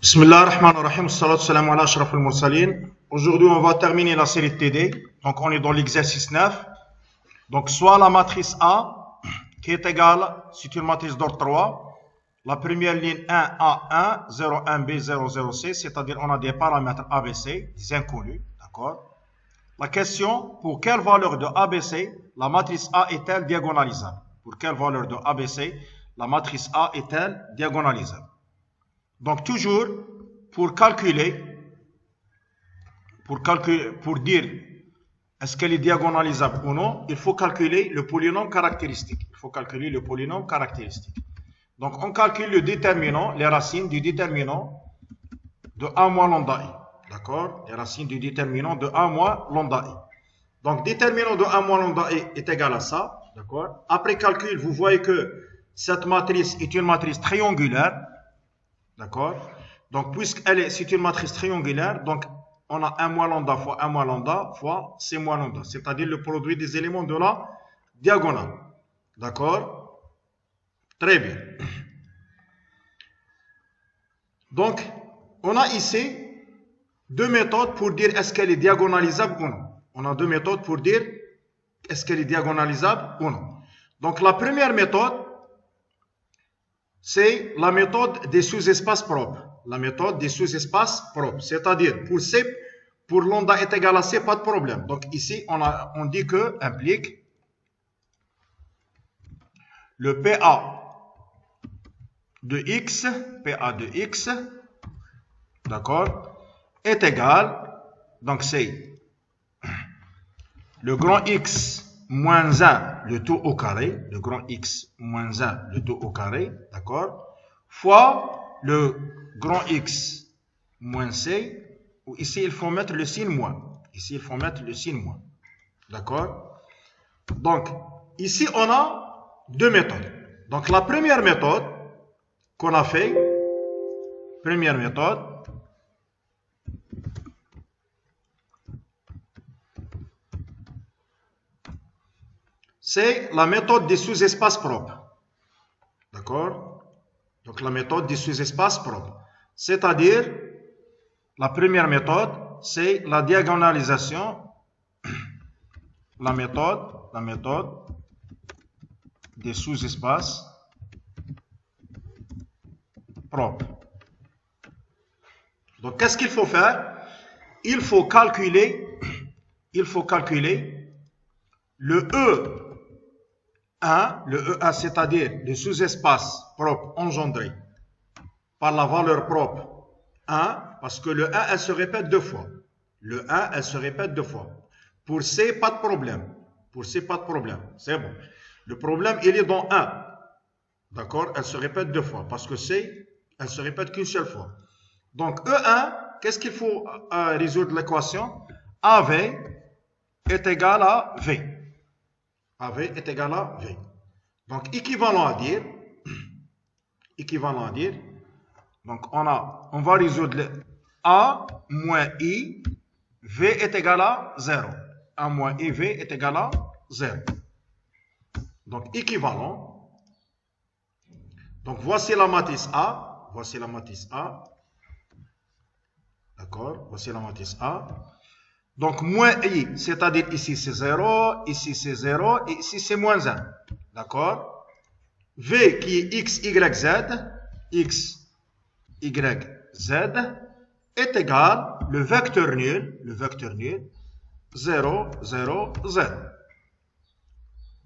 Bismillah ar-Rahman ar-Rahim, salatu salam ala ashraf al-mursalin. Aujourd'hui, on va terminer la série de TD. Donc, on est dans l'exercice 9. Donc, soit la matrice A, qui est égale, c'est une matrice d'ordre 3. La première ligne 1A1, 0,1B, 0,0C, c'est-à-dire on a des paramètres ABC, des inconnus, d'accord? La question, pour quelle valeur de ABC la matrice A est-elle diagonalisable? Pour quelle valeur de ABC la matrice A est-elle diagonalisable? Donc, toujours, pour dire est-ce qu'elle est diagonalisable ou non, il faut calculer le polynôme caractéristique. Donc, on calcule le déterminant, les racines du déterminant de A moins lambda I. D'accord? Les racines du déterminant de A moins lambda I. Donc, déterminant de A moins lambda I est égal à ça. D'accord? Après calcul, vous voyez que cette matrice est une matrice triangulaire. D'accord? Donc, puisqu'elle c'est une matrice triangulaire, donc on a 1 moins lambda fois 1 moins lambda fois C moins lambda, c'est-à-dire le produit des éléments de la diagonale. D'accord? Très bien. Donc, on a ici deux méthodes pour dire est-ce qu'elle est diagonalisable ou non. On a deux méthodes pour dire est-ce qu'elle est diagonalisable ou non. Donc, la première méthode, c'est la méthode des sous-espaces propres. C'est-à-dire, pour lambda est égal à C, pas de problème. Donc ici, on dit que implique le PA de X, d'accord, est égal, donc c'est le grand X moins 1, le tout au carré, le grand X moins 1, le tout au carré, d'accord, fois le grand X moins C, ou ici il faut mettre le signe moins. D'accord? Donc, ici on a deux méthodes. Donc, la première méthode qu'on a fait, c'est la méthode des sous-espaces propres. D'accord? Donc, la méthode des sous-espaces propres. C'est-à-dire, la première méthode, c'est la diagonalisation, la méthode des sous-espaces propres. Donc, qu'est-ce qu'il faut faire? Il faut calculer le E1, c'est-à-dire le sous-espace propre engendré par la valeur propre 1, parce que le 1, elle se répète deux fois. Pour C, pas de problème. C'est bon. Le problème, il est dans 1. D'accord? Elle se répète deux fois. Parce que C, elle se répète qu'une seule fois. Donc, E1, qu'est-ce qu'il faut résoudre l'équation? AV est égal à V. Donc, équivalent à dire, donc on va résoudre le A moins I, V est égal à 0. A moins I, V est égal à 0. Donc, équivalent. Donc, voici la matrice A. D'accord? Voici la matrice A. Donc, moins I, c'est-à-dire ici c'est 0, ici c'est 0, et ici c'est moins 1. D'accord? V qui est X, Y, Z, est égal, le vecteur nul, 0, 0, 0.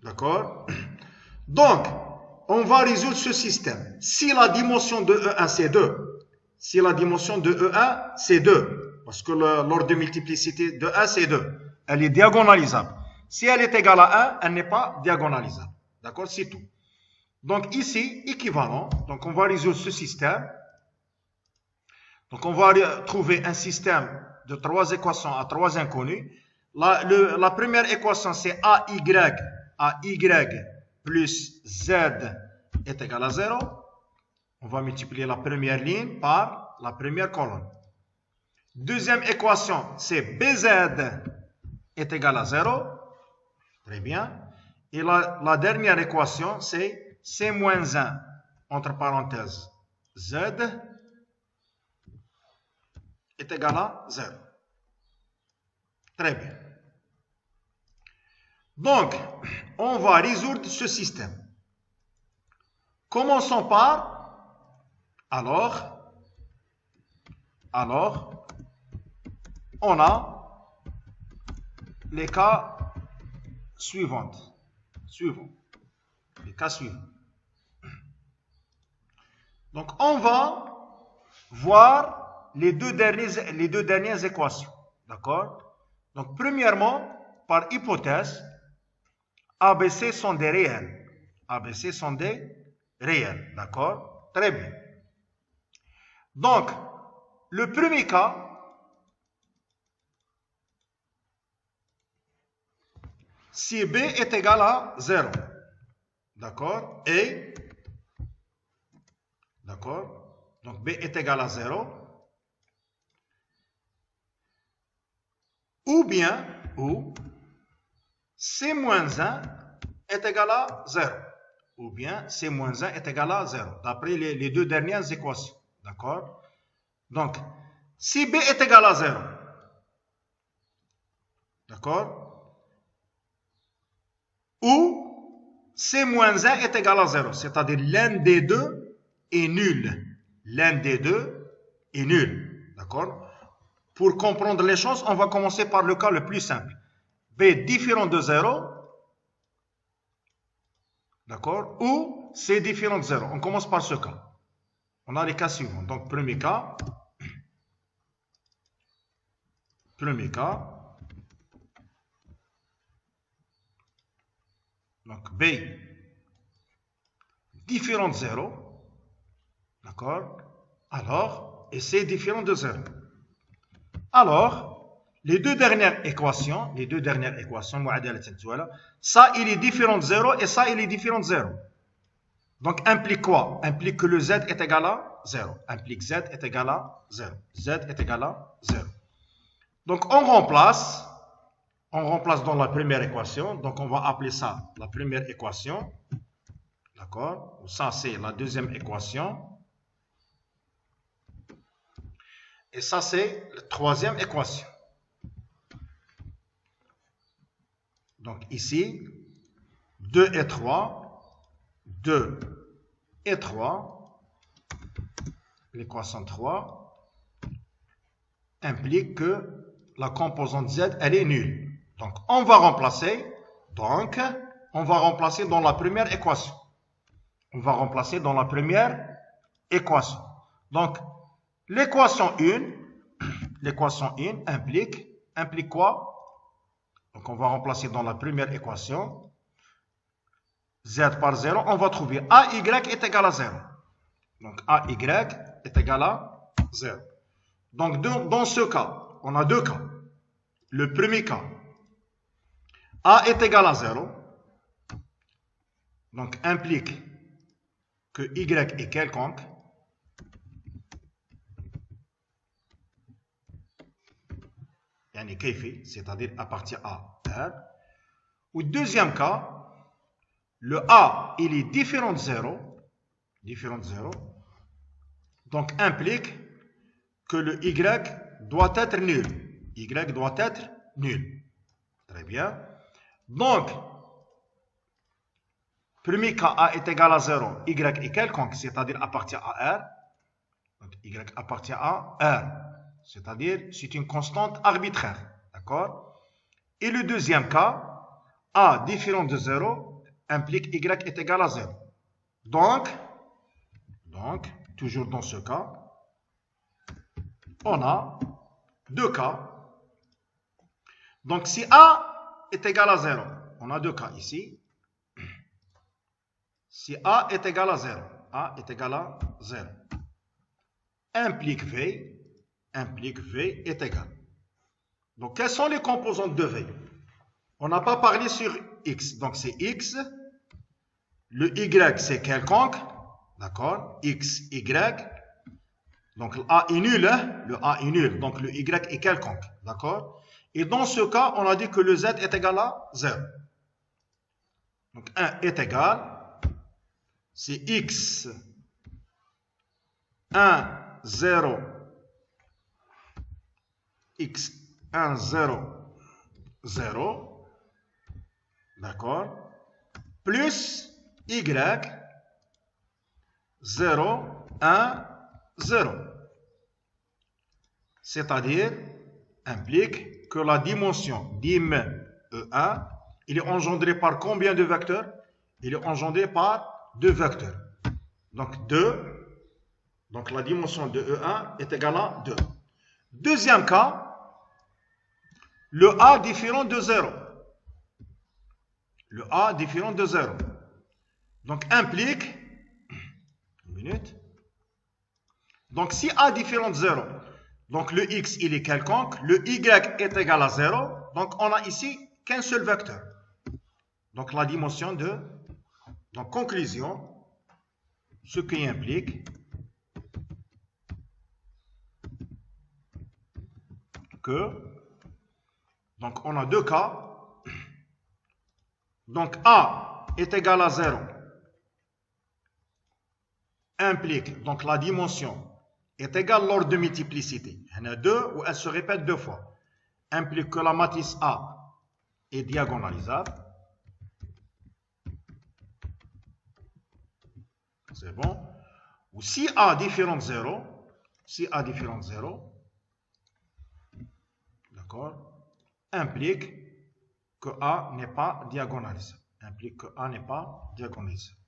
D'accord? Donc, on va résoudre ce système. Si la dimension de E1 c'est 2, parce que l'ordre de multiplicité de 1 c'est 2, elle est diagonalisable. Si elle est égale à 1, elle n'est pas diagonalisable. D'accord? C'est tout. Donc ici, équivalent. Donc on va résoudre ce système. Donc on va trouver un système de trois équations à trois inconnus. La première équation c'est AY plus Z est égal à 0. On va multiplier la première ligne par la première colonne. Deuxième équation c'est BZ est égal à 0. Très bien. Et la dernière équation c'est C moins 1 entre parenthèses Z est égal à 0. Très bien. Donc, on va résoudre ce système. Commençons par, alors, on a les cas suivants. Les cas suivants. Donc, on va voir les deux dernières équations. D'accord? Donc, premièrement, par hypothèse, ABC sont des réels. ABC sont des réels. D'accord? Très bien. Donc, le premier cas, si B est égal à 0. D'accord? Et, d'accord? Donc, B est égal à 0. Ou bien, C moins 1 est égal à 0. Ou bien C moins 1 est égal à 0. D'après les deux dernières équations. D'accord? Donc, si B est égal à 0. D'accord? Ou C moins 1 est égal à 0. C'est-à-dire l'un des deux est nul. L'un des deux est nul. D'accord? Pour comprendre les choses, on va commencer par le cas le plus simple. B différent de 0. D'accord? Ou C différent de 0. On commence par ce cas. On a les cas suivants. Donc, premier cas. Donc, B différent de 0. D'accord? Alors, et C différent de 0. Alors, les deux dernières équations, ça, il est différent de 0 et ça, il est différent de 0. Donc, implique quoi? Implique que le Z est égal à 0. Implique Z est égal à 0. Z est égal à 0. Donc, on remplace dans la première équation. Donc, on va appeler ça la première équation. D'accord? Ça, c'est la deuxième équation. Et ça, c'est la troisième équation. Donc, ici, 2 et 3. 2 et 3. L'équation 3 implique que la composante Z, elle est nulle. Donc, on va remplacer dans la première équation. Donc, l'équation 1 implique quoi? Donc, on va remplacer dans la première équation. Z par 0, on va trouver AY est égal à 0. Donc, AY est égal à 0. Donc, dans ce cas, on a deux cas. Le premier cas, A est égal à 0. Donc, implique que Y est quelconque. C'est-à-dire appartient à R. Ou deuxième cas, le A, il est différent de 0. Donc, implique que le Y doit être nul. Très bien. Donc, premier cas, A est égal à 0, Y est quelconque, c'est-à-dire appartient à R. Donc, Y appartient à R. C'est-à-dire, c'est une constante arbitraire. D'accord? Et le deuxième cas, A différent de 0 implique Y est égal à 0. Donc, toujours dans ce cas, on a deux cas. Donc, si A est égal à 0, on a deux cas ici. Si A est égal à 0, implique V est égal. Donc, quelles sont les composantes de V? On n'a pas parlé sur X. Donc, c'est X. Le Y, c'est quelconque. D'accord? X, Y. Donc, le A est nul. Donc, le Y est quelconque. D'accord? Et dans ce cas, on a dit que le Z est égal à 0. Donc, 1 est égal. C'est X, 1, 0, x 1, 0, 0, d'accord, plus y 0, 1, 0. C'est-à-dire, implique que la dimension dim E1, il est engendré par combien de vecteurs? Il est engendré par 2 vecteurs. Donc 2, donc la dimension de E1 est égale à 2. Deuxième cas, le A différent de 0. Le A différent de 0. Donc implique, une minute. Donc si A différent de 0, donc le x il est quelconque, le y est égal à 0, donc on a ici qu'un seul vecteur. Donc la dimension de, donc conclusion, ce qui implique que, donc on a deux cas, donc A est égal à 0, implique, donc la dimension est égale l'ordre de multiplicité. Il y en a deux où elle se répète deux fois. Implique que la matrice A est diagonalisable. C'est bon. Ou si A différent de 0, si A différent de 0, d'accord, implique que A n'est pas diagonalisable. Implique que A n'est pas diagonalisable.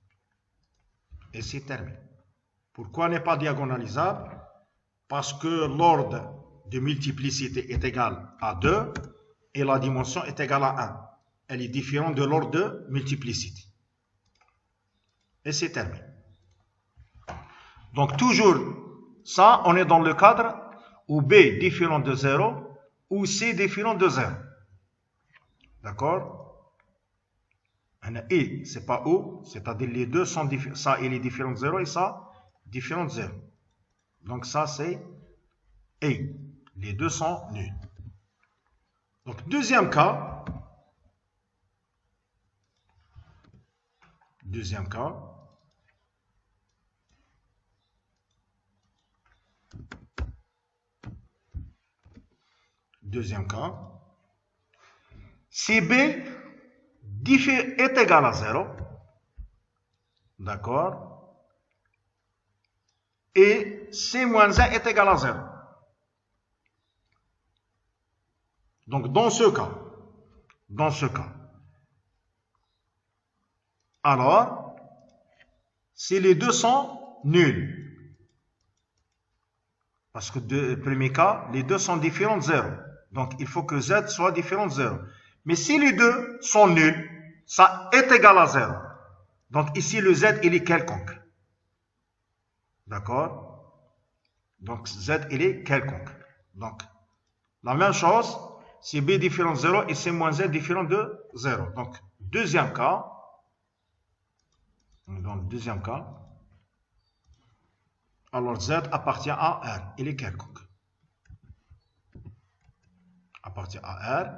Et c'est terminé. Pourquoi n'est pas diagonalisable? Parce que l'ordre de multiplicité est égal à 2 et la dimension est égale à 1. Elle est différente de l'ordre de multiplicité. Et c'est terminé. Donc toujours, ça, on est dans le cadre où B différent de 0 ou C différent de 0. D'accord? Et, c'est pas ou, c'est-à-dire les deux sont différents. Ça, il est différent de 0 et ça, différent de 0. Donc ça, c'est et. Les deux sont nuls. Donc, deuxième cas. Deuxième cas. Deuxième cas. Si B est égal à 0. D'accord. Et C moins 1 est égal à 0. Donc, dans ce cas, alors, si les deux sont nuls, parce que le premier cas, les deux sont différents de 0. Donc, il faut que Z soit différent de 0. Mais si les deux sont nuls, ça est égal à 0. Donc, ici, le Z, il est quelconque. D'accord? Donc, Z, il est quelconque. Donc, la même chose, si B différent de 0 et C moins Z différent de 0. Donc, deuxième cas, on est dans le deuxième cas, alors Z appartient à R, il est quelconque. Appartient à R.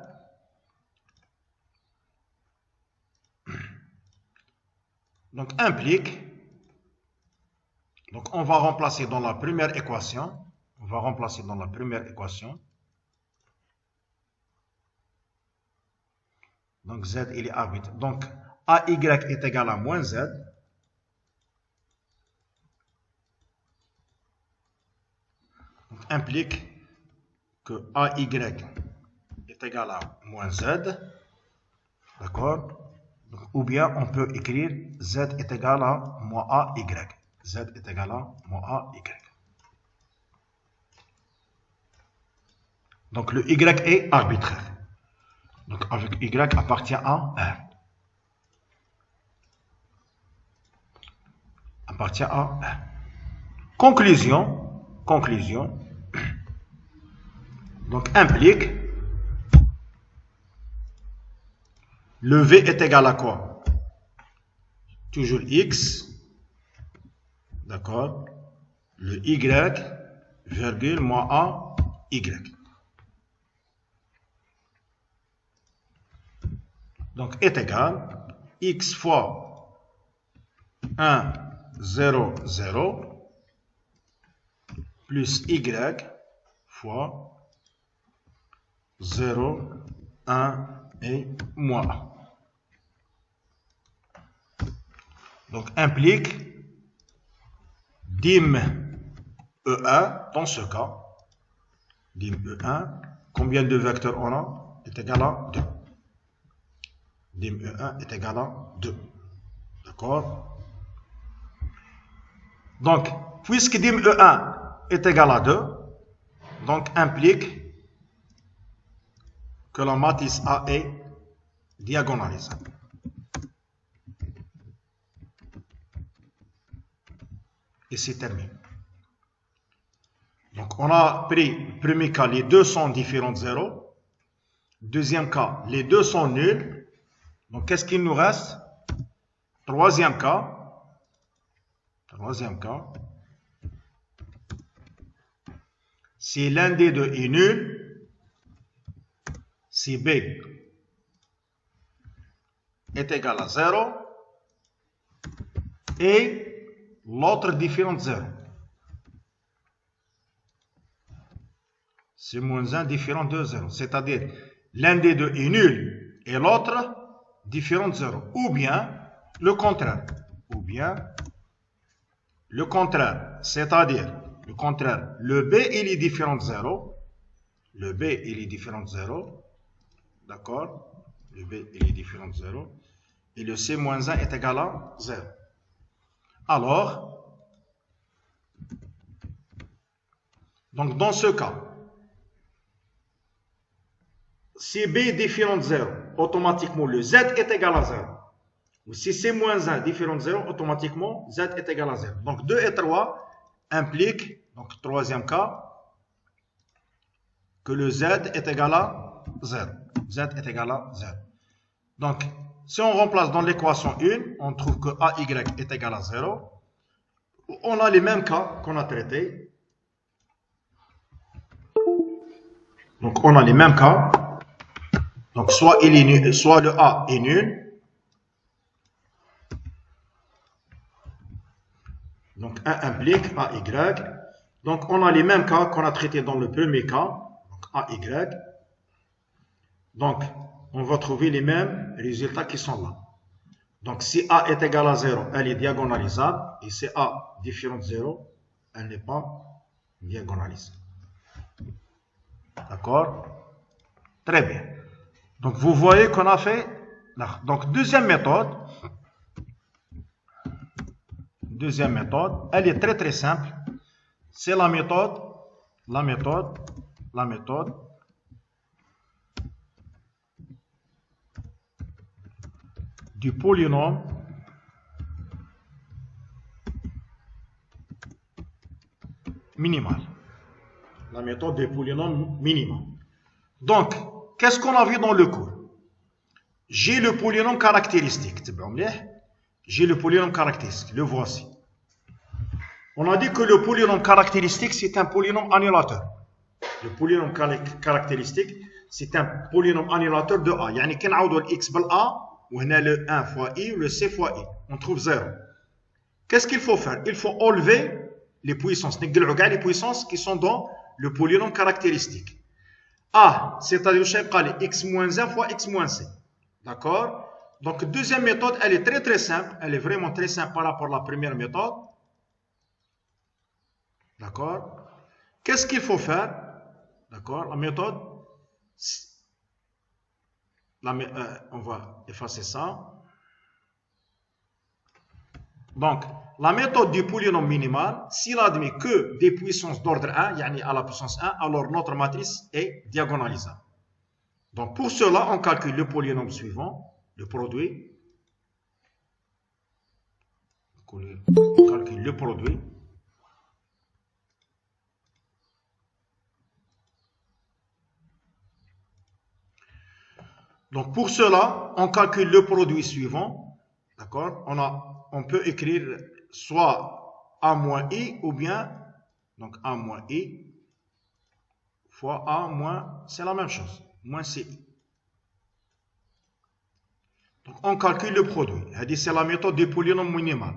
Donc, implique, donc on va remplacer dans la première équation, donc Z, il est arbitre. Donc, AY est égal à moins Z. Donc, implique que AY est égal à moins Z. D'accord? Ou bien, on peut écrire Z est égal à moins AY. Z est égal à moins AY. Donc, le Y est arbitraire. Donc, avec Y appartient à R. Appartient à R. Conclusion. Donc, implique le V est égal à quoi? Toujours X. D'accord? Le Y, virgule, moins A, Y. Donc, est égal X fois 1, 0, 0 plus Y fois 0, 1 et moins 1. Donc, implique dim E1, dans ce cas, dim E1, combien de vecteurs on a est égal à 2. Dim E1 est égal à 2. D'accord? Donc, puisque dim E1 est égal à 2, donc implique que la matrice A est diagonalisable. Et c'est terminé. Donc, on a pris, premier cas, les deux sont différents de 0. Deuxième cas, les deux sont nuls. Donc, qu'est-ce qu'il nous reste? Troisième cas, si l'un des deux est nul, si B est égal à 0 et l'autre différent de 0. C'est moins 1 différent de 0. C'est-à-dire, l'un des deux est nul et l'autre différent de 0. Ou bien le contraire. C'est-à-dire, le B il est différent de 0. D'accord? Le B il est différent de 0. Et le C moins 1 est égal à 0. Alors, donc dans ce cas, si B est différent de 0, automatiquement le Z est égal à 0. Ou si C moins 1 différent de 0, automatiquement Z est égal à 0. Donc 2 et 3 impliquent, donc troisième cas, que le Z est égal à 0. Z est égal à 0. Donc, si on remplace dans l'équation 1, on trouve que AY est égal à 0. On a les mêmes cas qu'on a traités. Donc, on a les mêmes cas. Donc, soit il est nul, soit le A est nul. Donc, 1 implique AY. Donc, on a les mêmes cas qu'on a traités dans le premier cas. Donc, AY. Donc, on va trouver les mêmes résultats qui sont là. Donc, si A est égal à 0, elle est diagonalisable. Et si A différent de 0, elle n'est pas diagonalisable. D'accord? Très bien. Donc, vous voyez qu'on a fait... Donc, deuxième méthode, elle est très très simple. C'est la méthode du polynôme minimal. La méthode du polynôme minimal. Donc, qu'est-ce qu'on a vu dans le cours? J'ai le polynôme caractéristique. Le voici. On a dit que le polynôme caractéristique, c'est un polynôme annulateur. Le polynôme caractéristique, c'est un polynôme annulateur de A. يعني كي نعوضوا الX بالA, وهنا le 1 fois I, le C fois I. On trouve 0. Qu'est-ce qu'il faut faire? Il faut enlever les puissances. نقلعوا كاع les puissances qui sont dans le polynôme caractéristique. A, c'est-à-dire X moins 1 fois X moins C. D'accord? Donc, deuxième méthode, elle est très très simple. Elle est vraiment très simple par rapport à la première méthode. D'accord? Qu'est-ce qu'il faut faire? D'accord? La méthode, on va effacer ça. Donc, la méthode du polynôme minimal, s'il admet que des puissances d'ordre 1, yani à la puissance 1, alors notre matrice est diagonalisable. Donc, pour cela, on calcule le polynôme suivant, le produit. On calcule le produit. Donc, pour cela, on calcule le produit suivant. D'accord? On peut écrire soit A moins I ou bien, donc A moins I fois A moins, c'est la même chose, moins CI. Donc, on calcule le produit. C'est la méthode du polynôme minimal.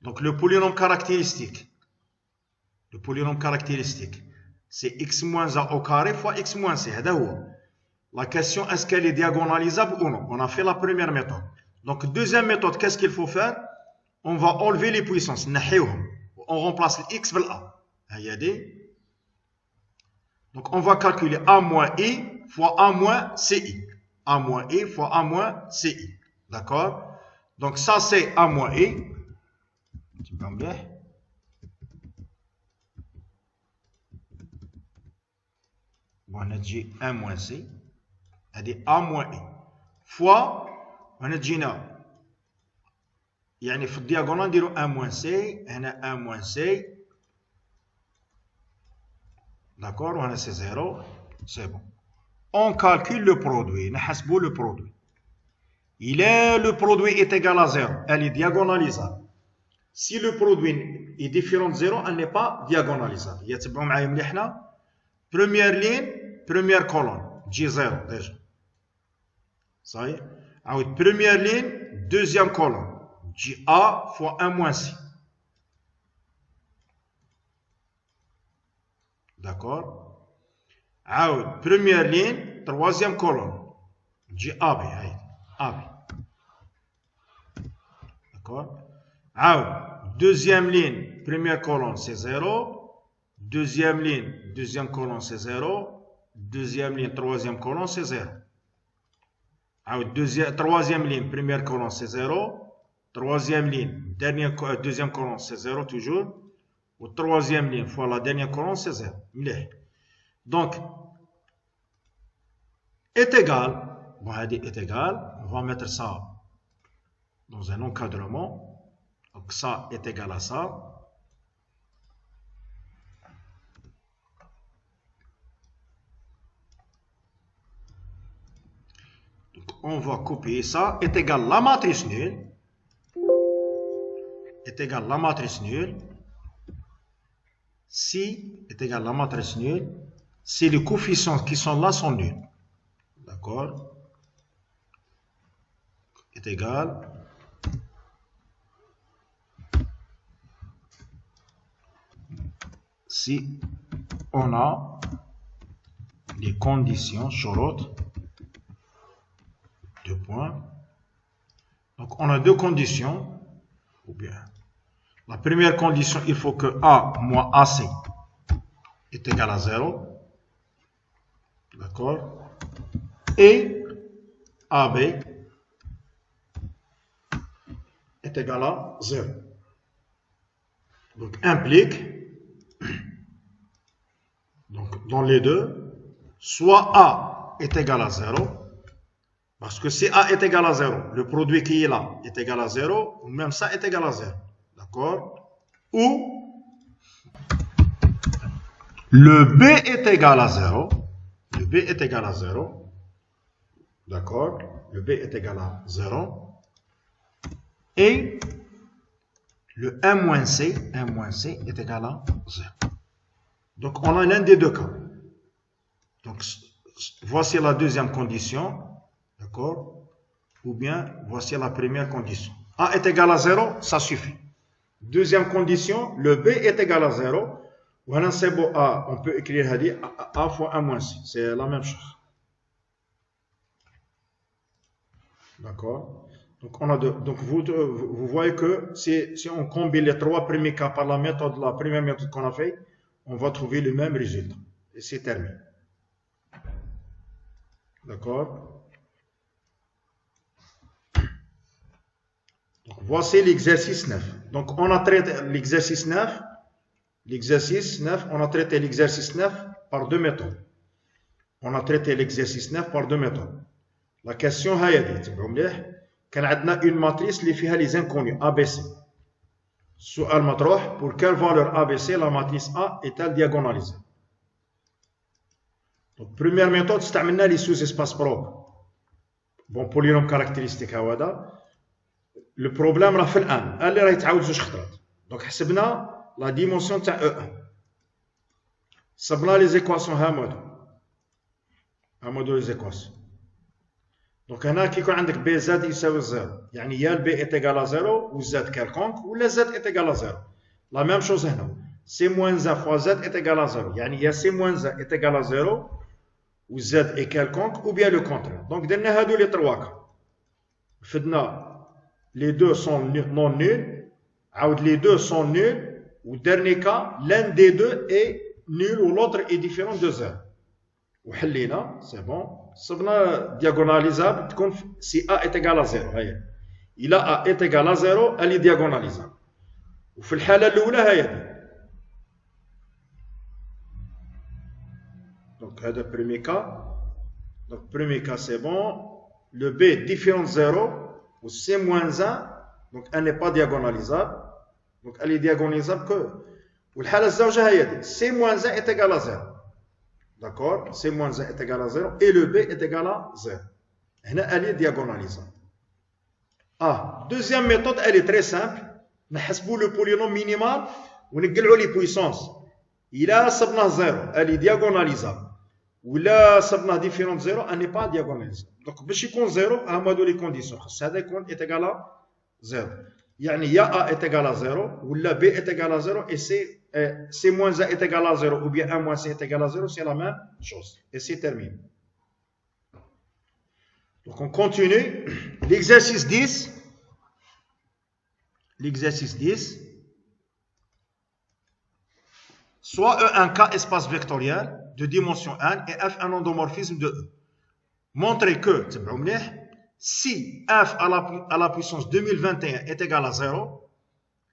Donc, le polynôme caractéristique, c'est x moins A au carré fois x moins C. La question, est-ce qu'elle est diagonalisable ou non? On a fait la première méthode. Donc, deuxième méthode, qu'est-ce qu'il faut faire? On va enlever les puissances. On remplace x par a. Donc, on va calculer a moins i fois a moins ci. A moins i fois a moins ci. D'accord? Donc, ça, c'est a moins i. On a dit 1 moins c. C'est a moins i. Fois, on a dit يعني في الدياغونال نديرو 1 moins c, هنا 1 moins c. D'accord, on a c'est 0, c'est bon. On calcule le produit, نحسبوا le produit. Le produit est égal à 0, elle est diagonalisable. Si le produit est différent de 0, elle n'est pas diagonalisable. يتبعوا معايا مليحنا. Première ligne, première colonne, تجي 0 déjà. Ça y est. عاود première ligne, deuxième colonne. J A fois 1 moins C. D'accord? Aoud, première ligne, troisième colonne. J A B. D'accord? Aoud, deuxième ligne, première colonne, c'est 0. Deuxième ligne, deuxième colonne, c'est 0. Deuxième ligne, troisième colonne, c'est 0. Aoud, troisième ligne, première colonne, c'est 0. Troisième ligne, deuxième colonne, c'est 0 toujours. Ou troisième ligne fois la dernière colonne, c'est 0. Donc, est égal. Bon, est égal. On va mettre ça dans un encadrement. Donc, ça est égal à ça. Donc, on va copier ça. Est égal à la matrice nulle. Est égal à la matrice nulle. Si est égal à la matrice nulle, si les coefficients qui sont là sont nuls. D'accord? Est égal. Si on a les conditions shorot, deux points. Donc on a deux conditions, ou bien la première condition, il faut que A moins AC est égal à 0. D'accord? Et AB est égal à 0. Donc implique, donc dans les deux, soit A est égal à 0, parce que si A est égal à 0, le produit qui est là est égal à 0, ou même ça est égal à 0. D'accord? Ou le B est égal à 0. Le B est égal à 0. D'accord? Le B est égal à 0. Et le 1 moins C est égal à 0. Donc, on a l'un des deux cas. Donc, voici la deuxième condition. D'accord? Ou bien, voici la première condition. A est égal à 0, ça suffit. Deuxième condition, le B est égal à 0. C'est bon, A, on peut écrire A fois 1 moins C. C'est la même chose. D'accord? Donc, vous voyez que si on combine les trois premiers cas par la première méthode qu'on a fait, on va trouver le même résultat. Et c'est terminé. D'accord? Donc, voici l'exercice 9. Donc, on a traité l'exercice 9. On a traité l'exercice 9 par deux méthodes. On a traité l'exercice 9 par deux méthodes. La question est كان عندنا une matrice اللي فيها les inconnus ABC. السؤال مطروح pour quelle valeur ABC la matrice A est-elle diagonalisée? Donc première méthode استعملنا les sous-espaces propres. Bon polynôme caractéristique هذا. Le problème راه في الان اللي راه يتعاود زوج خطرات. Donc حسبنا la dimension تاع E1. صبنا les équations هامودو les équations. Donc هنا كي يكون عندك بي زاد يساوي 0 يعني يا البي est égal à 0 ou z quelconque ou la z est égal à 0. La même chose هنا c moins 1 fois z est égal à 0 يعني يا c moins 1 est égal à 0 ou z est quelconque, ou bien le contraire. Donc, درنا هادو les trois cas. فدنا les deux sont non nuls, عاود les deux sont nuls, ou dernier cas, l'un des deux est nul ou l'autre est différent de z. وحلينا, c'est bon. صبنا diagonalisable تكون si a est égal à 0. هيا. إلى a est égal à 0, elle est diagonalisable. وفي الحالة الأولى هي. Donc, هذا premier cas. Donc, premier cas, c'est bon. Le B est différent de 0, ou C moins 1, donc elle n'est pas diagonalisable. Donc, elle est diagonalisable que. والحالة الزوجة هي دي. C moins 1 est égal à 0. D'accord? C moins 1 est égal à 0 et le B est égal à 0. هنا elle est diagonalisable. Ah, deuxième méthode, elle est très simple. نحسبوا le polynôme minimal ونقلعوا les puissances. إلا صبناه 0, elle est diagonalisable. ولا صبناه différent de 0, elle n'est pas diagonalisable. Donc باش يكون 0, هما هادو les conditions. خاص هذا يكون est égal à 0. يعني يا A est égal à 0 ولا B est égal à 0 et C moins 1 est égal à 0 ou bien 1 moins C est égal à 0, c'est la même chose. Et c'est terminé. Donc on continue. L'exercice 10. L'exercice 10. Soit E un K espace vectoriel de dimension n et F un endomorphisme de E. Montrez que, si F à la puissance 2021 est égal à 0,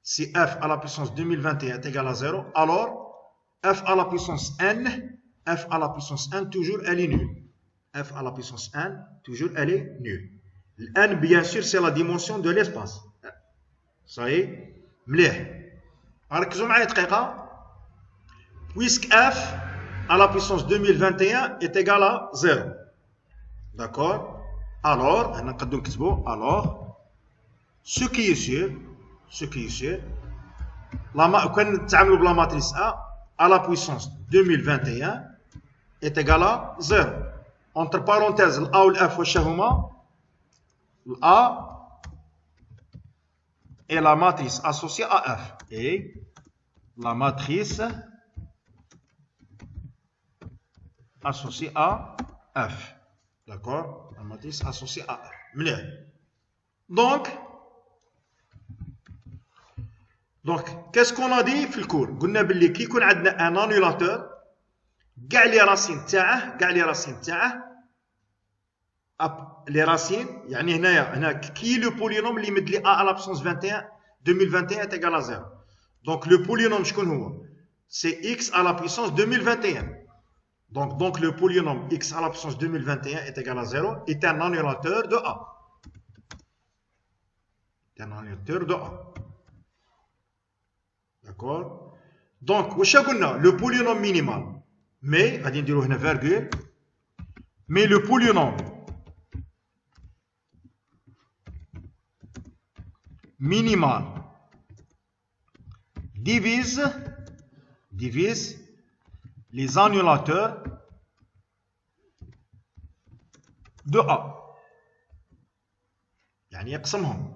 si F à la puissance 2021 est égal à 0, alors F à la puissance n, F à la puissance n, toujours elle est nulle. F à la puissance n, toujours elle est nulle. N, bien sûr, c'est la dimension de l'espace. Ça y est, مليح. ركزوا معايا دقيقة. Puisque F à la puissance 2021 est égal à 0. D'accord? Alors, ce qui est sûr, quand nous travaillons la matrice A à la puissance 2021 est égal à 0. Entre parenthèses, l'A ou l'F, l'A est la matrice associée à F. Et la matrice associée à F. D'accord? La matrice associée à F. Donc, qu'est-ce qu'on a dit في الكور؟ قلنا باللي كي يكون عندنا un annulateur كاع لي راسين تاعه لي راسين يعني هنا كي لو بولينوم اللي يمد لي a à la puissance 2021 est égal à 0. Donc le polynôme شكون هو؟ C'est x à la puissance 2021. Donc le polynôme x à la puissance 2021 est égal à 0 est un annulateur de A. C'est un annulateur de A. D'accord? Donc, le polynôme minimal. Mais, on va dire une virgule. Mais le polynôme minimal divise les annulateurs de A. يعني يقسمهم.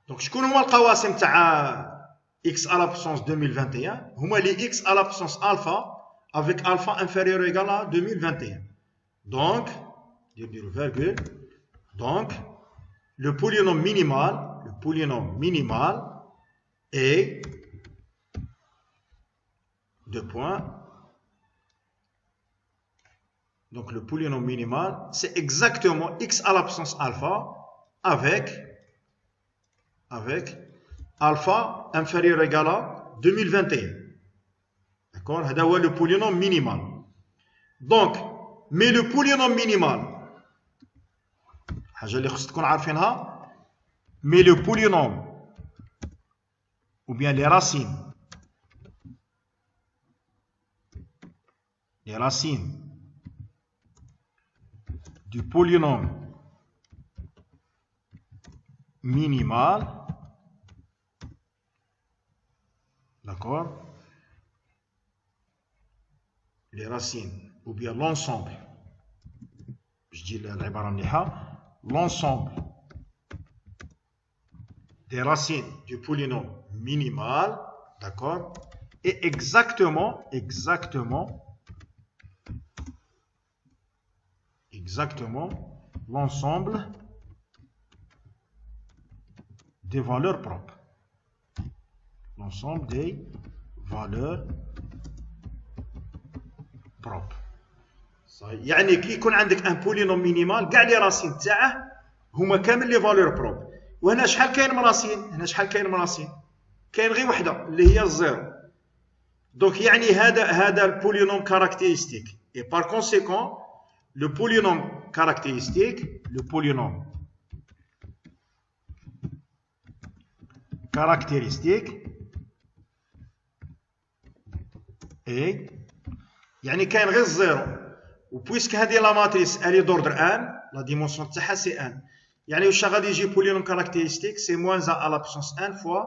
Donc, شكون هما القواسم تاع x à la puissance 2021 هما les x à la puissance alpha avec alpha inférieur ou égal à 2021. Donc, virgule. Donc, le polynôme minimal est deux points. Donc, le polynôme minimal, c'est exactement x à la puissance alpha avec alpha inférieur ou égal à 2021. D'accord? C'est le polynôme minimal. Donc, mais le polynôme minimal, mais le polynôme, ou bien les racines du polynôme minimal, d'accord, les racines ou bien l'ensemble, je dis l'ensemble des racines du polynôme minimal, d'accord, est exactement exactement l'ensemble des valeurs propres. L'ensemble des valeurs propres. يعني كي يكون عندك ان بولينوم مينيمال كاع لي راسين تاعه هما كامل لي فالور بروب. وهنا شحال كاين من راسين؟ هنا شحال كاين من راسين؟ كاين غير وحده اللي هي الزيرو. دونك يعني هذا البولينوم كاركتيرستيك. اي بار كونسيكون لو بولينوم كاركتيرستيك اي يعني كاين غير الزيرو. وبويسك هذه لا ماتريس الي دوردر ان لا ديمونسيون تاعها سي ان، يعني واش غادي يجي بولينوم كاركتيرستيك سي موان ا لا بويسونس ان فوا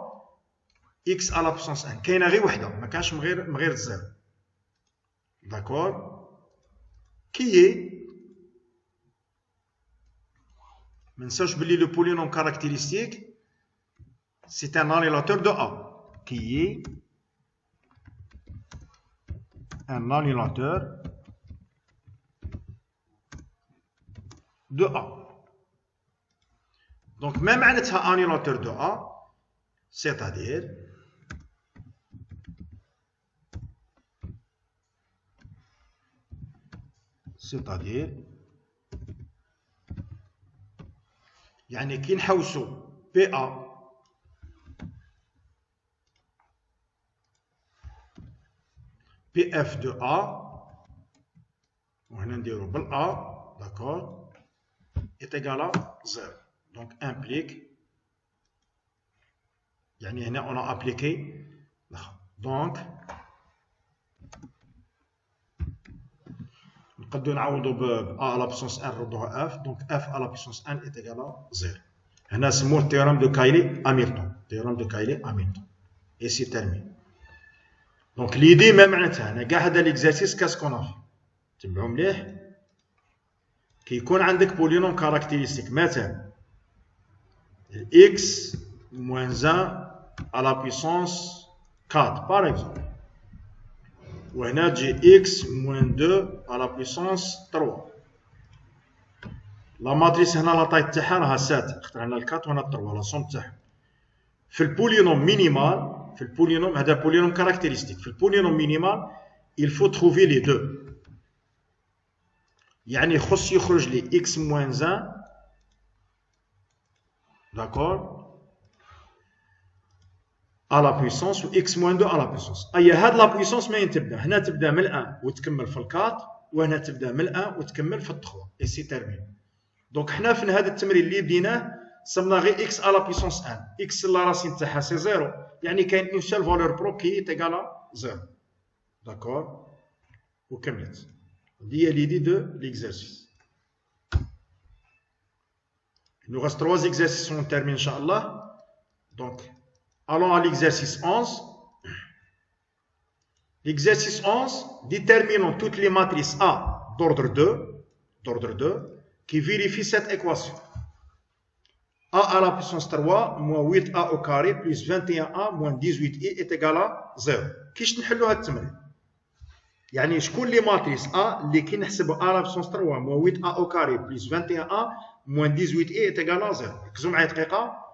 اكس ا لا بويسونس ان. كاينه غير وحده ما كانش من غير الزيرو. داكور كي ما نساوش بلي لو بولينوم كاركتيرستيك سي ان انيلاتور دو ا كي ان انيلاتور de A. Donc, même un annulateur de A, c'est-à-dire يعني كي نحوسو PA PF de A وهنا نديرو بالA, d'accord, est égal à 0. Donc implique, يعني هنا on a appliqué, donc نقدروا نعوضوا ب a à la puissance 1 نردوها f, donc f à la puissance 1 est égal à 0. هنا سموه théorème de Cayley-Hamilton, et c'est terminé. Donc l'idée ما معناتها هنا كاع هذا l'exercice qu'est-ce qu'on a fait. تبعوا مليح. كي يكون عندك بولينوم كاركتيرستيك مثلا x moins 1 à la puissance 4 par exemple, وهنا تجي x moins 2 à la puissance 3. لا ماتريس هنا لا طاي تاعها راها 7 اخترنا ال 4 وهنا 3 لا سوم تاعهم. في البولينوم مينيمال هذا بولينوم كاركتيرستيك. في البولينوم مينيمال il faut trouver les deux. يعني خص يخرج لي x moins 1 d'accord à la puissance و x moins 2 à la puissance. أي هاد لا puissance ما تبدا هنا تبدا من 1 وتكمل في 4 وهنا تبدا من 1 وتكمل في 3 et c'est terminé. دونك حنا في هذا التمرين اللي بديناه صمنا غير x à la puissance 1. x لا راسين تاعها سي 0 يعني كاين اون سول فالور بروب كي تيغالا 0 d'accord وكملت. هي l'idée de l'exercice. Il nous reste 3 exercices, on termine, Inch'Allah. Donc, allons à l'exercice 11. L'exercice 11, déterminons toutes les matrices A d'ordre 2, qui vérifient cette équation. A à la puissance 3 moins 8A au carré plus 21A moins 18i est égal à 0. كيش نحلوا هذا التمرين؟ يعني شكون لي ماتريس A اللي كي نحسبوا A à la puissance 3 moins 8A au carré plus 21A moins 18i est égal à 0. ركزوا معايا دقيقة.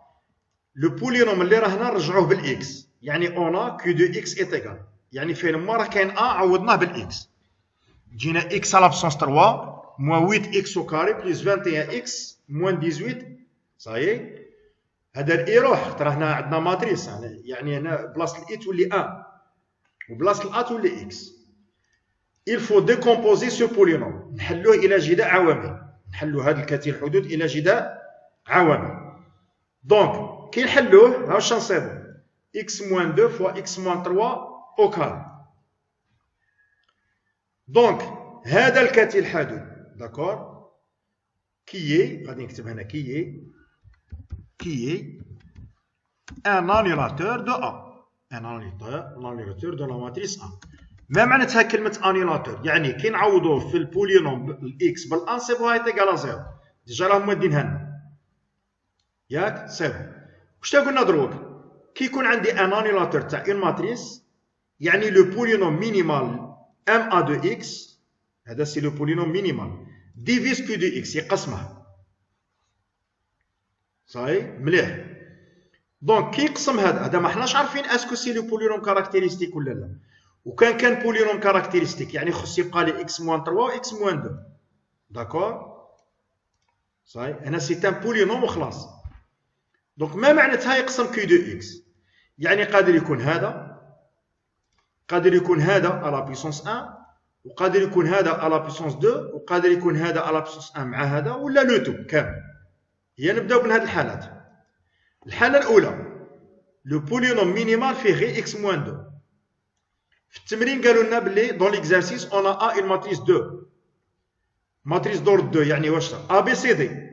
لو بولينوم اللي راه هنا نرجعوه بالإكس، يعني on a que de x est égal. يعني فين ما راه كاين A عوضناه بالإكس. جينا x à la puissance 3 moins 8x au carré plus 21x moins 18. صايي هذا الإي روح، ترى هنا عندنا ماتريس يعني هنا بلاصة الإي تولي 1 وبلاصة الأ تولي إكس. il faut décomposer ce polynôme. نحلوه إلى جداء عوامل. نحلو هذا الكثير الحدود إلى جداء عوامل. دونك كي نحلوه ها واش نصيبو x moins 2 fois x moins 3 au carré. دونك هذا الكثير الحدود داكور كي غادي نكتب هنا كي un annulateur de A. un annulateur de la matrice A. ما معناتها كلمة annulateur؟ يعني كي نعوضوه في البولينوم الإكس بالأن نصيبوها إيكال زيرو. ديجا راهم مودينها لنا. ياك؟ صيبو. واش تا قلنا دروك؟ كي يكون عندي ان annulateur تاع اون ماتريس يعني لو بولينوم مينيمال MA دو إكس، هذا سي لو بولينوم مينيمال. ديفيز كيو دو اكس يقسمها. صاي مليح. دونك كي يقسم هذا ما حناش عارفين اسكو سي لو بولينوم كاركتيريستيك ولا لا. وكان بولينوم كاركتيريستيك يعني خص يبقى لي اكس موان 3 و اكس موان 2. داكور صاي هنا سي ان بولينوم وخلاص. دونك ما معناتها يقسم كيو دو اكس؟ يعني قادر يكون هذا، قادر يكون هذا على بيسونس 1، وقادر يكون هذا على بيسونس 2، وقادر يكون هذا على بيسونس 1 مع هذا، ولا لو تو كامل. هي نبداو من هذه الحالات. الحاله الاولى لو بولينوم مينيمال فيه غير اكس موان 2. في التمرين قالوا لنا بلي دون ليكزارسيس اون ا اون ماتريس 2، ماتريس دور 2 يعني واش ا بي سي دي.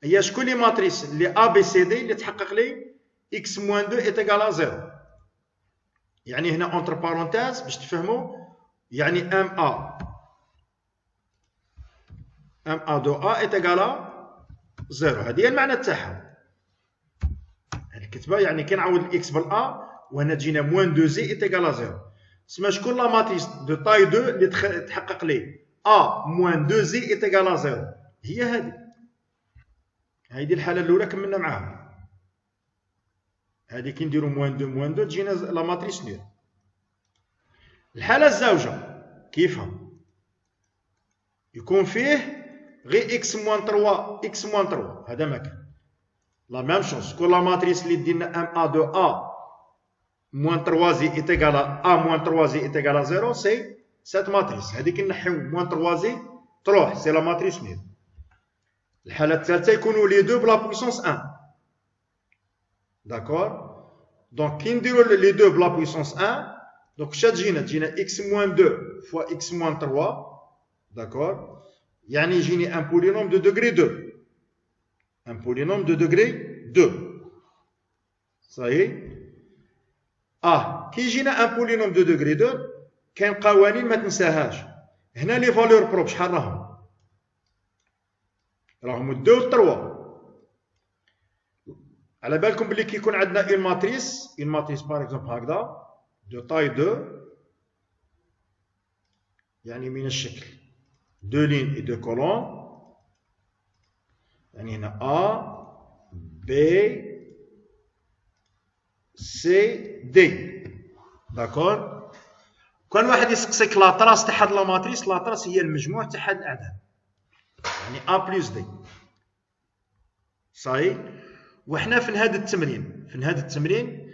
هي شكون لي ماتريس اللي ا بي سي دي اللي تحقق لي اكس موان 2 ايت ايكال 0؟ يعني هنا اونتر بارونتيز باش تفهموا، يعني ام ا 2 ا ايت ايكال 0. هذه هي المعنى تاعها الكتبه. يعني كي نعوض الاكس بالا وهنا تجينا موان 2 زي ايت ايكال 0. تسمى شكون لا ماتريس دو تاي 2 اللي تحقق لي ا موان 2 زي ايت ايكال 0؟ هي هذه الحاله الاولى كملنا معاها. هذه كي نديرو موان 2 موان 2 تجينا لا ماتريس نيل. الحاله الزوجه كيفها؟ يكون فيه غير اكس موان 3 اكس موان 3. هذا ما كان لا ميم شوز. كل لا ماتريس اللي دينا ام ا دو ا موان 3 زي ايت ايكال ا موان 3 زي ايت ايكال 0 سي سات ماتريس. هذيك نحيو موان 3 زي تروح سي لا ماتريس نيل. الحاله الثالثه يكونوا لي دو بلا بويسونس 1. داكور. دونك كي نديرو لي دو بلا بويسونس 1 دونك شا تجينا اكس موان 2 فوا اكس موان 3. داكور. يعني يجيني ان بولينوم دو دوغري 2. ان بولينوم دو دوغري 2. صحيح. كي يجينا ان بولينوم دو دوغري 2 كاين قوانين ما تنساهاش. هنا لي فالور بروب شحال راهم 2 و 3. على بالكم بلي كي يكون عندنا اون ماتريس باغ اكزومبل هكذا دو تاي 2 يعني من الشكل 2 لين و 2 كولون، يعني هنا A B C D. داكور. كان واحد يسقسيك لاطراس تاع هاد لا ماتريس، لاطراس هي المجموع تاع هاد الاعداد، يعني A بلس D. صحيح. وحنا في هذا التمرين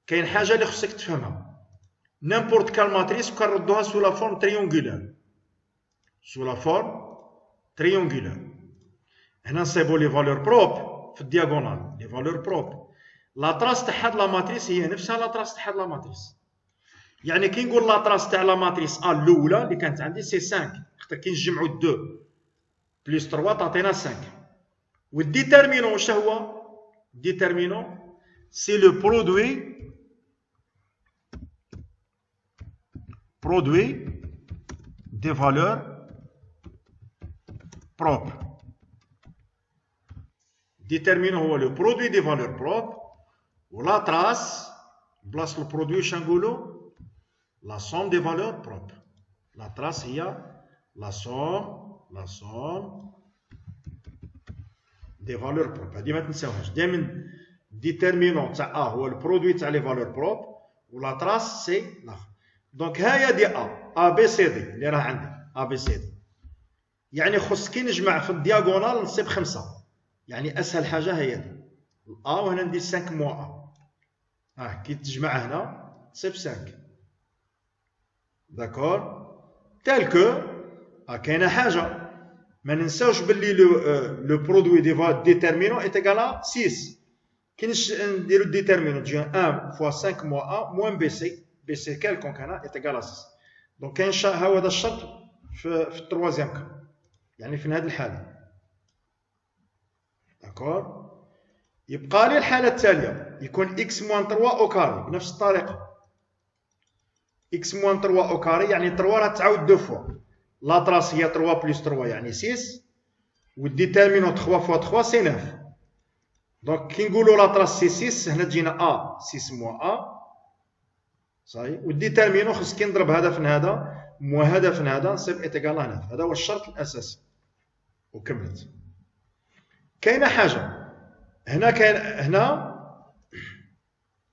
كاين حاجه اللي خصك تفهمها. نيمبورت كال ماتريس كنردوها سو لا فورم تريونغولار، سو لا فورم تريونغولار. هنا نصيبو لي فالور بروب في الدياغونال، لي فالور بروب. لاطراس تاع هاد لا ماتريس هي نفسها لاطراس تاع هاد لا ماتريس. يعني كي نقول لاطراس تاع لا ماتريس ا الاولى اللي كانت عندي سي 5، خاطر كي نجمعو 2 بلس 3 تعطينا 5. والديتيرمينون واش هو؟ ديتيرمينون سي لو برودوي دي فالور بروب. ديتيرمينون هو لو برودوي دي فالور بروب، ولا تراس بلاص البرودوي شنقولو لا سوم دي فالور بروب. لا تراس هي لا سوم دي فالور بروب. هادي ما تنساوهاش دائما. ديتيرمينون تاع ا هو البرودوي تاع لي فالور بروب، ولا تراس سي لاخر. دونك هاهي دي ا بي سي دي اللي راه عندي ا بي سي دي. يعني خص كي نجمع في الدياغونال نصيب 5، يعني اسهل حاجه هي دي ا، وهنا ندير 5 موا ا. كي تجمع هنا تصيب 5. داكور. تالكو كاينه حاجه ما ننساوش باللي لو برودوي ديتيرمينون ايت ايكال 6. كي نديرو ديتيرمينون تجي 1 فوا 5 موا ا موان بي سي كالكونك هنا ايت ايكال 6. دونك كاين هذا الشرط في التروازيام كا، يعني في هذه الحاله. داكور. يبقى لي الحاله التاليه يكون اكس موان 3 او كاري بنفس الطريقه. اكس موان 3 او كاري يعني 3 راه تعاود 2 فوا. لا تراس هي 3 بلس 3 يعني 6، والديتيرمينون 3 فوا 3 سي 9. دونك كي نقولوا لا تراس سي 6 هنا تجينا ا 6 موا ا. صحيح. والديتيرمينون خص كي نضرب هذا في هذا موا هذا في هذا نصيب ايت ايكال 9. هذا هو الشرط الاساسي. وكملت. كاينه حاجه هنا، هنا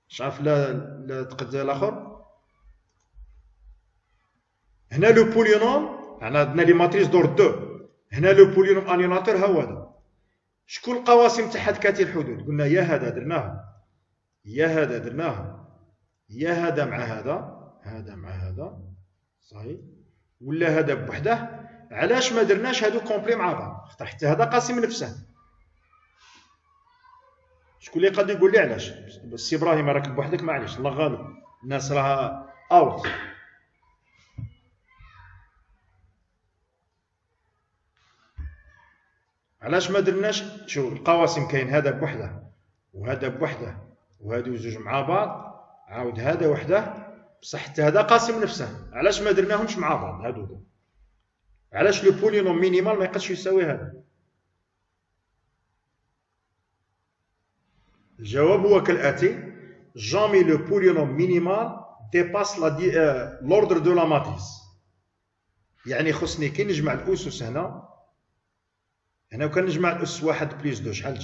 مش عارف لا تقد الاخر. هنا لو بولينوم عندنا لي ماتريس دور دو. هنا لو بولينوم انيوناتور ها هو هذا. شكون القواسم تاع كاتي الحدود؟ قلنا يا هذا درناها، يا هذا درناها، يا هذا مع هذا، هذا مع هذا صحيح، ولا هذا بوحده. علاش ما درناش هادو كومبلي مع بعض؟ خاطر حتى هذا قاسم نفسه. شكون اللي قد يقول لي علاش؟ السي ابراهيم راك بوحدك معليش، الله غالب، الناس راها اوت. علاش ما درناش؟ شوف القواسم كاين هذا بوحده وهذا بوحده وهادو زوج مع بعض، عاود هذا وحده، بصح حتى هذا قاسم نفسه. علاش ما درناهمش مع بعض هادو؟ علاش لو بولينوم مينيمال ما يقدش يساوي هذا؟ الجواب هو كالاتي: jamais le polynôme minimal dépasse l'ordre de la matrice. يعني خصني كي نجمع الاسس هنا وكان نجمع الاس 1 بليس 2 شحال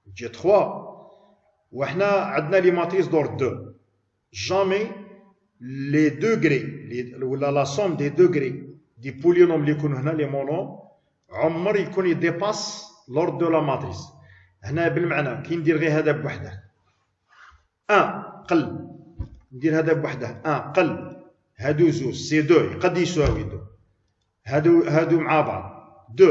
تجي 3، وحنا عندنا لي ماتريس دور 2. jamais les degrés ولا لا somme des degrés دي بولينوم اللي يكونوا هنا لي مونوم عمر يكون يديباس لورد دو لا ماتريس. هنا بالمعنى كي ندير غير هذا بوحده 1 قل، ندير هذا بوحده 1 قل، هادو زوج سي 2 قد يساوي 2، هادو مع بعض 2،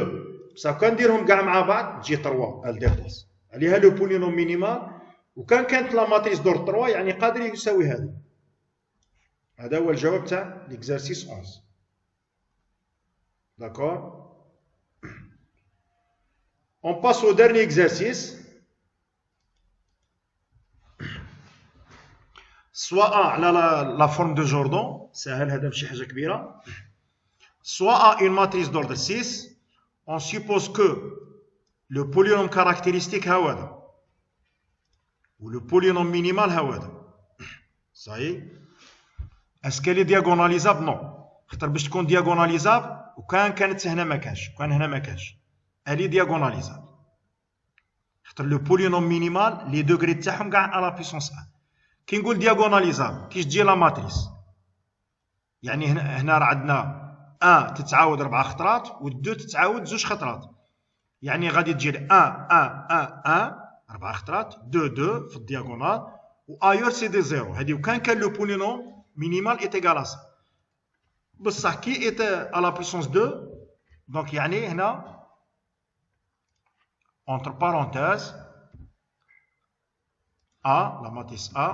بصح كان نديرهم كاع مع بعض تجي 3 الديباس. عليها لو بولينوم مينيمال، وكان كانت لا ماتريس دور 3 يعني قادر يساوي هذا. هذا هو الجواب تاع ليكزارسيس 11. D'accord. On passe au dernier exercice. Soit A على la forme de Jordan, سهل هذا ماشي حاجة كبيرة. Soit A une matrice d'ordre 6, on suppose que le polynôme caractéristique ها هذا و le polynôme minimal ها هذا. صحيح. Est-ce qu'elle est diagonalisable? Non. خاطر باش تكون diagonalisable وكان كانت هنا ما كانش، كان هنا ما كانش، الي دياغوناليزابل. خاطر لو بولينوم مينيمال لي دوغري تاعهم كاع على بيسونس 1. كي نقول دياغوناليزابل كيش تجي لا ماتريس؟ يعني هنا راه عندنا 1 تتعاود 4 خطرات و2 تتعاود 2 خطرات، يعني غادي تجي 1 1 1 1 4 خطرات، 2 2 في الدياغونال، و ايور سي دي زيرو. هذه وكان لو بولينوم مينيمال ايت ايغال ا سا، بصح كي ايت على بويسونس 2 دونك يعني هنا entre parenthèses A, la matrice A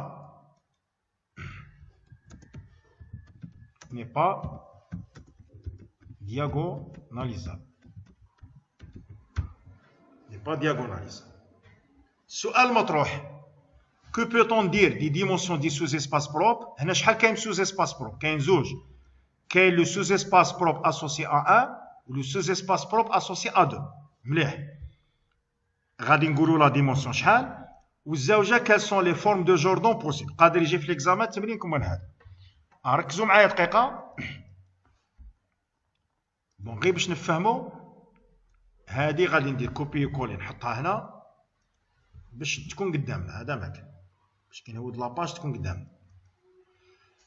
n'est pas diagonalisable. N'est pas diagonalisable. سؤال مطروح: que peut-on dire des dimensions des sous-espaces propres؟ هنا شحال كاين sous-espace propre؟ كاين زوج، كاين لو sous-espace propre associé à 1 و لو sous-espace propre associé à 2. مليح. غادي نقولوا لا ديمونسيون شحال والزوجه كال سون لي فورم دو جوردون بوسيبل. قادر يجي في ليكزامان تمرين كيما هذا. ركزوا معايا دقيقه بون غير باش نفهموا. هذه غادي ندير كوبي كولي نحطها هنا باش تكون قدامنا. هذا مكان باش كي نهود لاباج تكون قدامنا.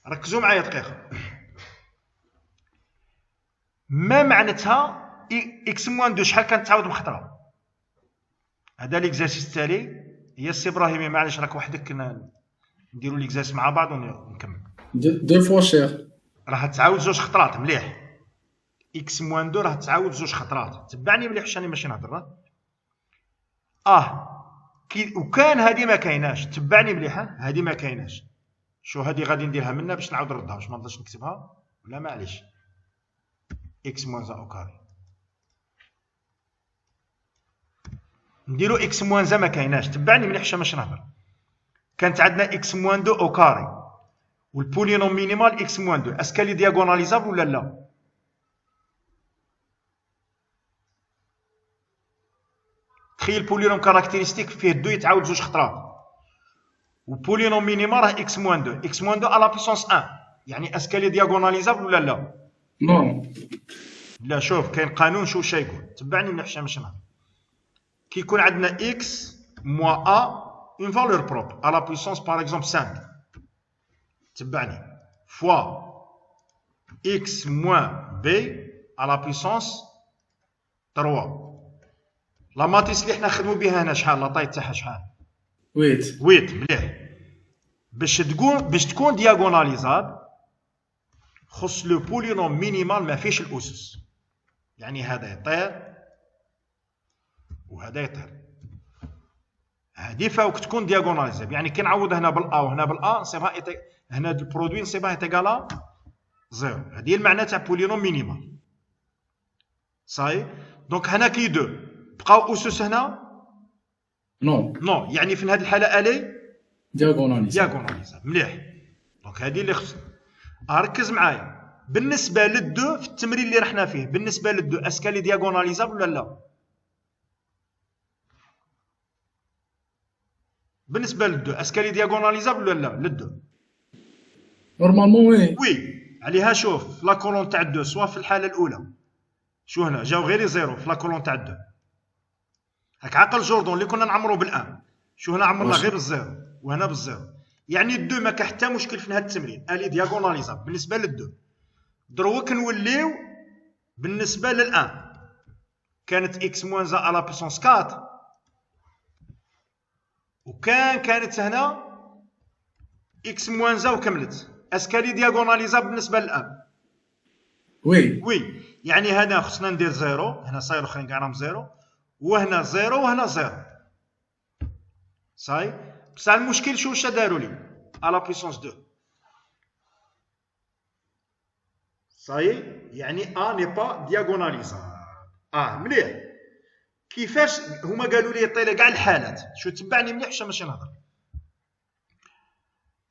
ركزوا معايا دقيقه. ما معناتها اكس موان 2 شحال كانت تعاود بخطره؟ هذا ليكزارسيس التالي. هي السي ابراهيمي معليش راك وحدك، نديروا ليكزارسيس مع بعض ونكمل. 2 فوا شيخ راه تعاود 2 خطرات. مليح. اكس موان 2 راه تعاود 2 خطرات. تبعني مليح واش راني ماشي نهضر. كي وكان هذه ما كايناش. تبعني مليح. هذه ما كايناش. شو هذه غادي نديرها منا باش نعاود نردها، واش ما نقدرش نكتبها ولا معليش. اكس موان زا او كاري نديرو اكس موان زا ما كايناش. تبعني مليح واش ماشي نهضر. كانت عندنا اكس موان 2 او كاري والبولينوم مينيمال اكس موان 2. اسكو لي دياغوناليزابل ولا لا؟ تخيل بولينوم كاركتيرستيك فيه 2 يتعاود 2 خطرات، وبولينوم مينيمال راه اكس موان 2. اكس موان 2 على بيسونس 1 يعني اسكو لي دياغوناليزابل ولا لا؟ نو. لا شوف كاين قانون شو يقول، تبعني مليح باش نهضر. كي يكون عندنا اكس موا ا اون فالور بروبر ا لا بويسونس باغ اكزومبل 5، تبعني فوا x moins b à la puissance 3. لا ماتريس اللي حنا نخدموا بها هنا شحال لا طاي تاعها شحال؟ 8 مليح. باش تكون دياغوناليزابل خص لو بولينوم مينيمال ما فيش الاسس، يعني هذا يطير وهذا يطير، هذه فوق تكون دياغوناليزابل. يعني كي نعوض هنا بالا وهنا بالا نصيبها هنا البرودوي نصيبها ايتيغالا زيرو، هذه المعنى تاع بولينوم مينيمال. صاي دونك هنا كي دو بقاو اسس هنا نو يعني في هذه الحاله الي دياغوناليزابل مليح. دونك هذه اللي خصنا ركز معايا. بالنسبه للدو في التمرين اللي رحنا فيه، بالنسبه للدو اسكالي دياغوناليزابل ولا لا؟ بالنسبه للدو اسكالي دياغوناليزابل ولا لا؟ للدو نورمالمون وي عليها. شوف لا كولون تاع الدو سوا في الحاله الاولى شو هنا جاو غير زيرو في لا كولون تاع الدو، هاك عقل جوردون اللي كنا نعمرو بالان، شو هنا عمرنا غير بالزيرو وهنا بالزيرو، يعني الدو ما كان حتى مشكل في هذا التمرين الي دياغوناليزابل بالنسبه للدو. دروك نوليو بالنسبه للان، كانت اكس موان زا على بيسونس 4 كانت هنا اكس موان زا وكملت، اسكالي دياغوناليزابل بالنسبه للان؟ وي يعني هنا خصنا ندير زيرو، هنا صاير الاخرين كاع راهم زيرو، وهنا زيرو وهنا زيرو. صاي بصح المشكل شو داروا لي على بويسونس 2. صاي يعني ا ني با دياغوناليزابل. مليح. كيفاش هما قالوا لي طيله كاع الحالات، شو تبعني مليح باش ماشي نهضر.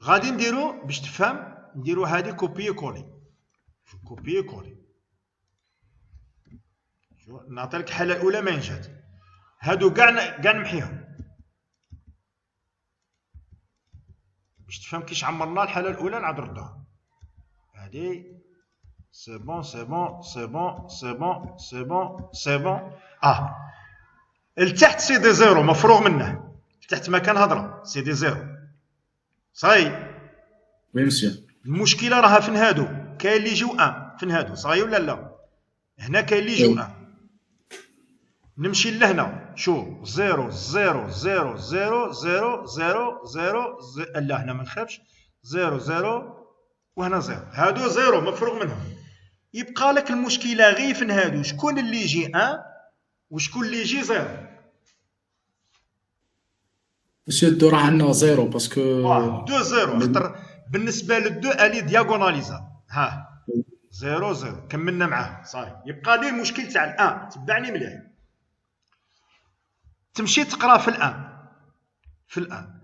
غادي نديرو باش تفهم، نديرو هذه كوبي كولي، كوبي كولي. شو نعطيك الحاله الاولى ما نجات، هادو كاع نمحيهم باش تفهم كيش عمرنا الحاله الاولى نعاد نردوها. هادي سي بون سي بون سي بون سي بون سي بون سي بون. التحت سي دي زيرو مفروغ منه، تحت ما كان هضره سي دي زيرو. صاي وي مسيو. المشكله راها فين هادو، كاين اللي يجيو ان فين هادو. صاي ولا لا؟ هنا كاين اللي يجيو ان. نمشي لهنا شو 0 0 0 0 0 0 0 لا هنا ما نخافش 0 0 وهنا 0، هادو 0 مفروغ منهم. يبقى لك المشكله غير فين هادو، شكون اللي يجي 1 وشكون اللي يجي 0. مسيو الدو راه عندنا زيرو باسكو 2 0 خاطر بالنسبه للدو الي دياغوناليزا. ها 0 0 كملنا معاه. صاي يبقى لي المشكل تاع الان. تبعني مليح، تمشي تقرا في الان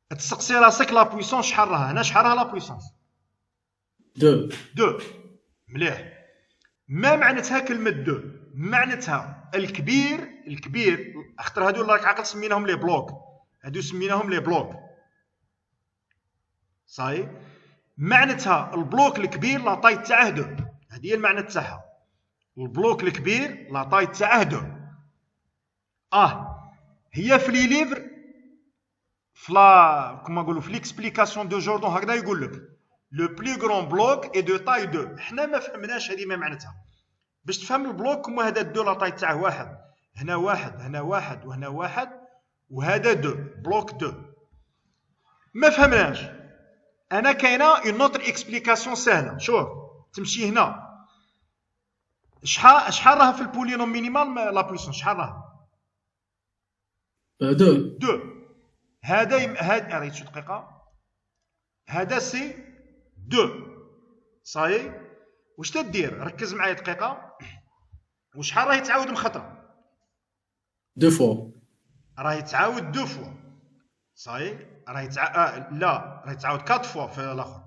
تسقسي راسك لا بويسونس شحال راها. هنا شحال راها لا بويسونس؟ 2 مليح. ما معناتها كلمه 2؟ معناتها الكبير اختر هادو راك عاقل سميناهم لي بلوك، هادو سميناهم لي بلوك. صاي معناتها البلوك الكبير لا طاي تاعه 2، هذه هي المعنى تاعها. البلوك الكبير لا طاي تاعه 2. هي في لي ليفر فلا كما نقولوا في ليكسبليكاسيون دو جوردون هكذا يقول لك لو بلو غران بلوك اي دو طاي 2. حنا ما فهمناش هذه ما معناتها. باش تفهم البلوك كما هذا 2 لا طاي تاعه 1، هنا 1 هنا 1 وهنا 1 وهذا 2 بلوك 2. ما فهمناش. انا كاينه اون اوتر اكسبليكاسيون سهله. شوف تمشي هنا شحال راها في البولينوم مينيمال لا بويسونس شحال راها؟ 2. هذا ريت شو دقيقه، هذا سي 2. صاي واش تدير؟ ركز معايا دقيقه. وشحال راهي تعاود مخطره؟ 2 فوا راهي تعاود 2 فوا. صاي راهي لا راهي تعاود 4 فوا في الاخر.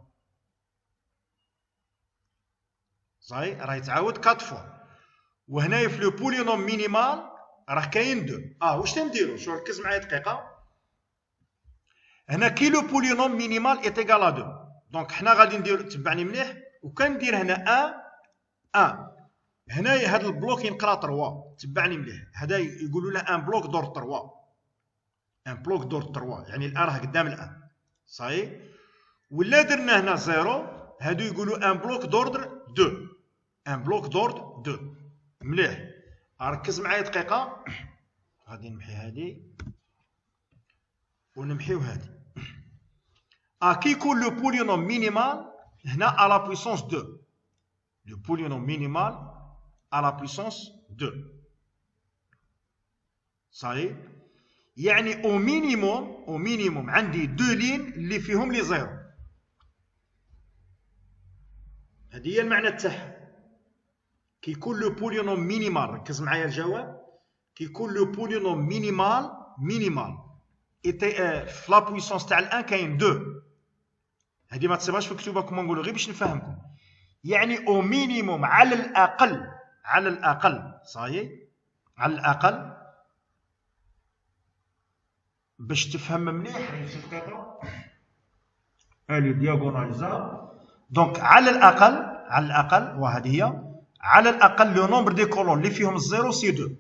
صاي راهي تعاود 4 فوا. وهنايا في لو بولينوم مينيمال راه كاين 2. واش تنديرو؟ شو ركز معايا دقيقه. هنا كي لو بولينوم مينيمال ايتيغال ا 2، دونك حنا غادي نديرو تبعني مليح. وكندير هنا 1 هنا هذا البلوك ينقرا 3 تبعني مليح. هذا يقولوا له ان بلوك دور 3 ان بلوك دور 3 يعني الان راه قدام الان صحيح. ولا درنا هنا 0 هادو يقولوا ان بلوك دوردر 2 ان بلوك دورد 2 مليح. ركز معايا دقيقه. غادي نمحي هادي ونمحيو هادي. كي يكون لو بولينوم مينيمال هنا على لا بويسونس 2 لو بولينوم مينيمال à la puissance 2 صحيح. يعني au minimum عندي 2 لين اللي فيهم لي زيرو. هذه هي المعنى تاعها. كي يكون لو بولينوم مينيمال ركز معايا الجواب. كي يكون لو بولينوم مينيمال في لا بويسونس تاع الان كاين 2. هذه ما تصيبهاش في الكتوبه كما نقولوا غير باش نفهمكم. يعني او مينيموم على الاقل صحيح على الاقل باش تفهم مليح الي دياغوناليزا. دونك على الاقل وهذه هي على الاقل لو نومبر دي كولون اللي فيهم الزيرو سي 2.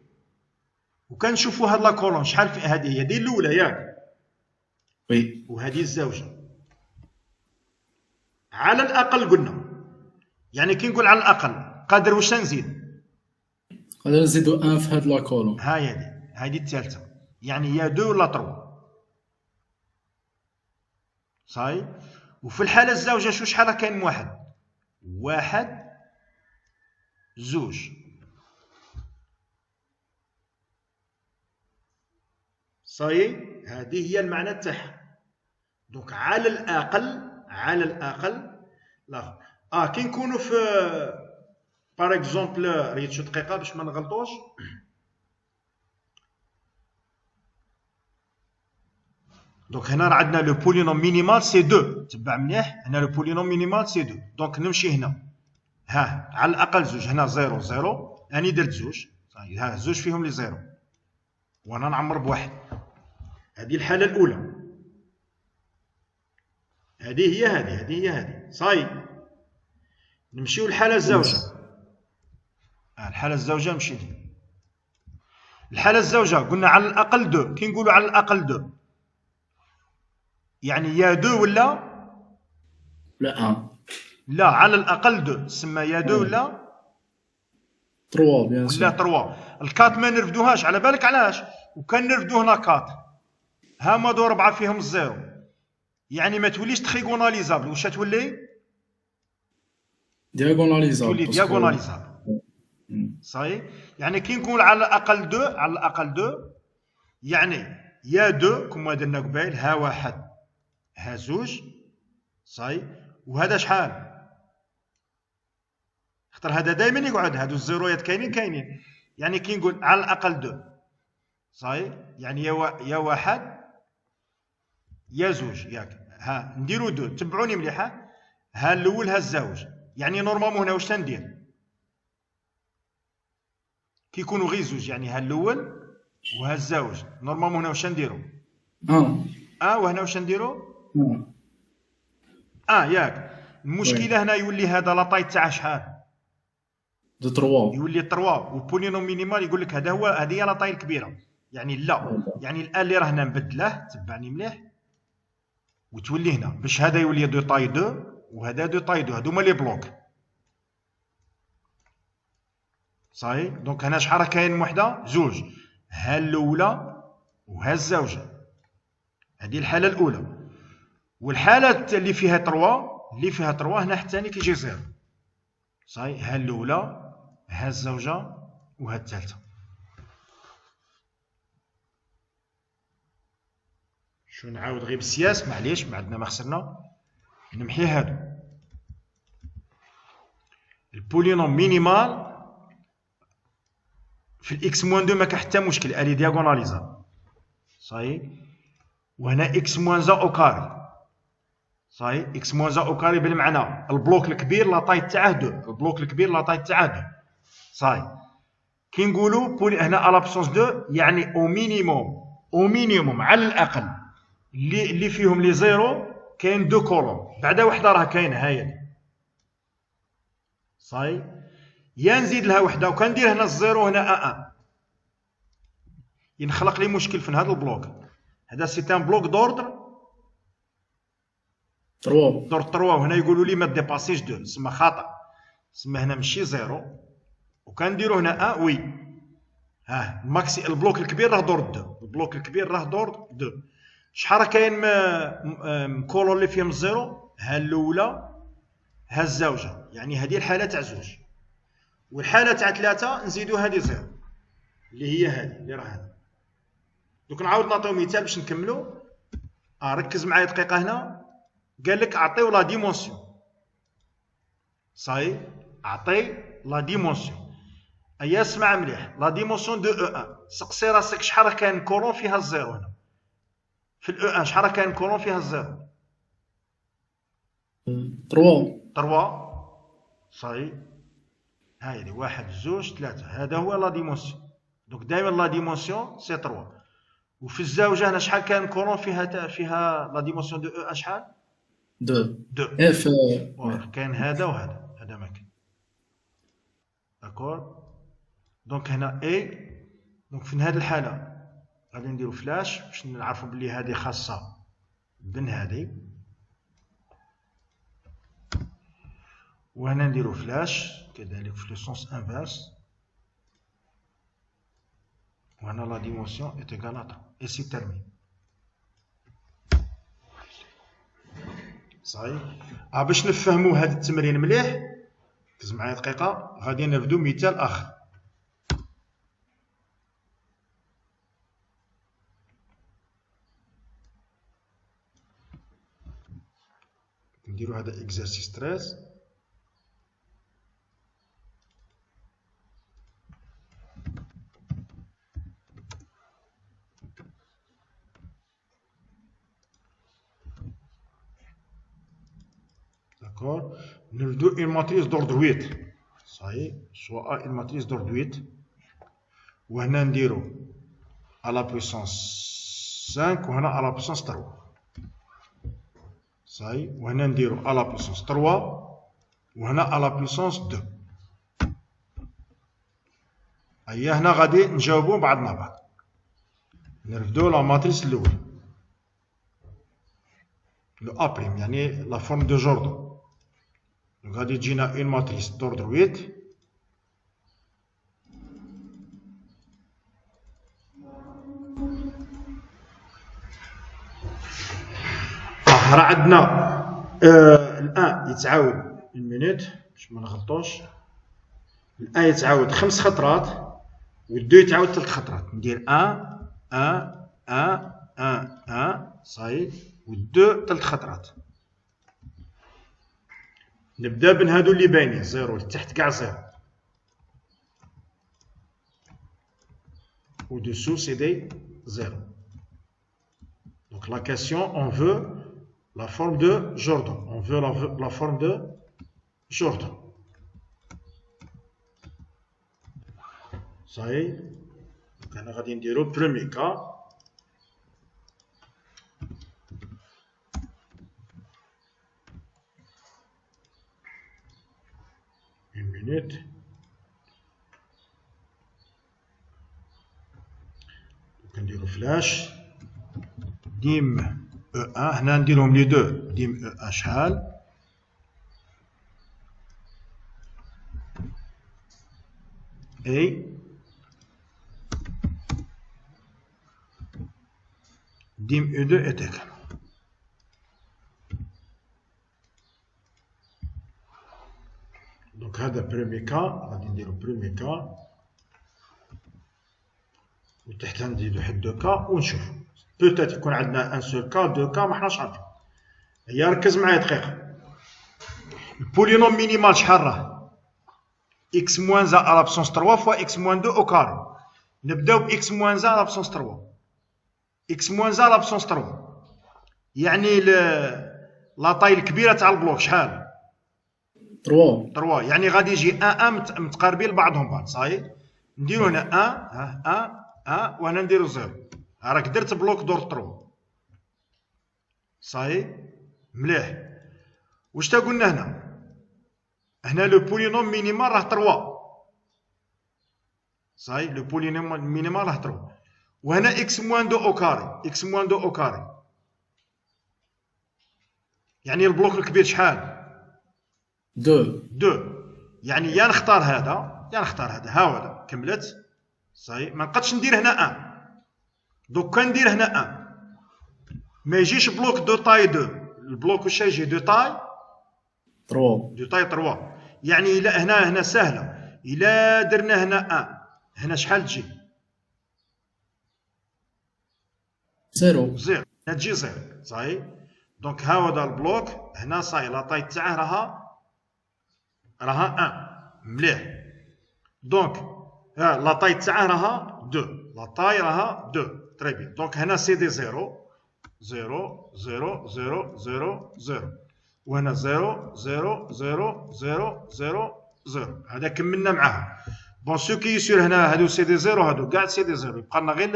وكنشوفوا هاد لا كولون شحال في هذه هي دي الاولى ياك وي وهذه الزوجه. على الاقل قلنا يعني كي نقول على الاقل قادر واش نزيد قادر نزيدو ان في هاد لا كولوم. هاي هذه الثالثه يعني يا 2 ولا 3 صحيح. وفي الحاله الزوجه شحال كاين واحد زوج صحيح. هذه هي المعنى تاعها. دونك على الاقل لا كي نكونوا في بار اكزومبل ريت شو دقيقه باش ما نغلطوش. دونك هنا راه عندنا لو بولينوم مينيمال سي 2 تبع مليح. هنا لو بولينوم مينيمال سي 2 دونك نمشي هنا على الاقل زوج. هنا 0 اني درت زوج صحيح. زوج فيهم لي 0 وانا نعمر بواحد. هذه الحاله الاولى. هذه هي صحيح. نمشيو للحاله الزوجه. الحاله الزوجه نمشي لها. الحاله الزوجه قلنا على الاقل 2. كي نقولوا على الاقل 2 يعني يا 2 ولا لا على الاقل 2 تسمى يا 2 ولا 3 بيان ولا 3. الكات ما نرفدوهاش على بالك علاش. وكان نرفدو هنا كات هما دو 4 فيهم الزيرو يعني ما توليش تريغوناليزابل. واش تولي دياغوناليزابل. تولي دياغوناليزابل صحيح. يعني كي نقول على الاقل 2 يعني يا 2 كما درنا قبيل ها واحد ها زوج صحيح. وهذا شحال خاطر هذا دائما يقعد هادو الزيرويات كاينين. يعني كي نقول على الاقل 2 صحيح يعني يا واحد يا زوج ياك. نديرو 2 تبعوني مليحه. الاول الزوج يعني نورمالمون هنا واش تندير كي يكونوا غير زوج يعني الاول الزوج نورمالمون هنا واش نديرو وهنا واش نديرو ياك. المشكله هنا يولي هذا لاطاي تاع شحال دو 3 يولي 3 والبولينوم مينيمال يقول لك هذا هو هذه هي لاطاي الكبيره. يعني لا يعني الان اللي راهنا نبدله تبعني مليح وتولي هنا باش هذا يولي دو طاي 2 وهذا دو طاي 2. هذوما لي بلوك صحيح. دونك هنا شحال كاين وحده زوج الاولى الزوجه. هذه الحاله الاولى. والحاله اللي فيها 3 هنا حتى ثاني كيجي 0 صحيح. الاولى الزوجه الثالثه. شو نعاود غير بالسياس معليش ما عندنا ما خسرنا. نمحي هادو. البولينوم مينيمال في الاكس موان 2 ما كاين حتى مشكل الي دياغوناليزا صحيح. وهنا اكس موان زا او كاري صحيح. اكس موان زا او كاري بالمعنى البلوك الكبير لا طاي تاعه 2 البلوك الكبير لا طاي تاعه 2 صحيح. كي نقولوا هنا على بسونس 2 يعني او مينيموم على الاقل اللي فيهم لي زيرو كاين 2 كولوم بعدا وحده راه كاينه هاهي صحيح. يا نزيد لها وحده وكندير هنا الزيرو هنا ان ينخلق لي مشكل في هذا البلوك. هذا سي ان بلوك دوردر 3. دور 3 وهنا يقولوا لي ما ديباسيش 2 تسمى خطا. تسمى هنا ماشي زيرو وكنديروا هنا ان وي. ها الماكسي البلوك الكبير راه دور 2. البلوك الكبير راه دور 2. شحال راه كاين مكولور اللي فيهم الزيرو؟ ها الاولى ها الزوجه، يعني هذه الحاله تاع زوج. والحاله تاع 3 نزيدوا هذه زيرو اللي هي هذه اللي راه هذا. دوك نعاود نعطيو مثال باش نكملوا. ركز معايا دقيقه هنا. قال لك اعطيو لا ديمونسيون. صاي اعطي لا ديمونسيون. ايا اسمع مليح. لا ديمونسيون دو او 1 سقسي راسك شحال راه كاين كولون فيها الزيرو هنا في الاو 1 شحال راه كاين كولون فيها الزيرو؟ 3. 3. صاي هايلي 1 2 3 هذا هو لا ديمونسيون. دونك دائما لا ديمونسيون سي 3. وفي الزوجه هنا شحال كاين كولون فيها لا ديمونسيون دو او 1 شحال؟ 2. 2. اف. كاين هذا وهذا. هذا ما كاين. داكور. دونك هنا اي. دونك في هذه الحاله غادي نديرو فلاش باش نعرفوا بلي هذه خاصه من هذه، وهنا نديرو فلاش كذلك في لو سونس انفيرس. وهنا لا ديمونسيون ايت ايغال ا 3 اي سي تيرمين. صحيح. باش نفهموا هذا التمرين مليح ركز معايا دقيقه. غادي نبدو مثال اخر. نديرو هذا اكزرسيس 13. D'accord. نبدو une matrice d'ordre 8. صحيح. soit une matrice d'ordre 8 وهنا نديرو à la puissance 5 وهنا à la puissance 3. صحيح. وهنا نديرو à la puissance 3 وهنا à la puissance 2. هيا هنا غادي نجاوبو بعضنا بعض. نرفدو لا ماتريس الاولى لو ا بريم يعني لا فورم دو جوردن. غادي تجينا اون ماتريس دوردر 8 راه عندنا الان يتعاود اون مينوت باش ما نغلطوش. الان يتعاود 5 خطرات والدو يتعاود 3 خطرات. ندير 1 1 1 1 1 صاي والدو 3 خطرات. نبدا من هادو اللي باينين زيرو لتحت كاع زيرو و dessous c'est des zéros. Donc la question on veut la forme de Jordan. On veut la forme de Jordan. Ça y est. Donc on va dire le premier cas. Une minute. Donc on dit le flash. Dim E1. On a dit les deux. Dim E1 شحال. Et dim E2 est égal. Donc هذا premier cas. غادي نديرو premier cas. وتحت نديرو واحد دو كا ونشوفو. بوتيت يكون عندنا ان سول كا دو كا ما حناش عارفين. هيا ركز معايا دقيقة. البولينوم مينيمال شحال راه؟ x moins 1 à la puissance 3 fois x moins 2 au carré. نبداو ب x moins 1 à la puissance 3. x moins 1 à la puissance 3 يعني لا طاي الكبيرة تاع البلوك شحال؟ 3. يعني غادي يجي 1 متقاربين لبعضهم بعض. صاي نديرو هنا 1 وهنا نديرو 0. راك درت بلوك دور 3. صاي مليح. واش تا قلنا هنا؟ هنا لو بولينوم مينيمال راه 3 صاي لو بولينوميال راه 3 وهنا اكس موان 2 او كاري اكس موان 2 او كاري يعني البلوك الكبير شحال 2 يعني يا نختار هذا يا نختار هذا ها هذا كملت صاي ما نقدش ندير هنا 1 دوك كان ندير هنا 1 ما يجيش بلوك دو تاي 2 البلوك واش يجي دو تاي 3 يعني إلا هنا سهله الا درنا هنا 1 هنا شحال تجي 0 0 هنا تجي 0 صاي دونك ها هذا البلوك هنا صاي لا طاي تاعه راها 1 مليح دونك لا طاي تاعه راها 2 لا طاي راها 2 تري بيان دونك هنا سي دي 0 0 0 0 0 0 وهنا 0 0 0 0 0 0 هذا كملنا معاه بون سو كي يصير هنا هادو سي دي 0 هادو كاع سي دي 0 يبقى لنا غير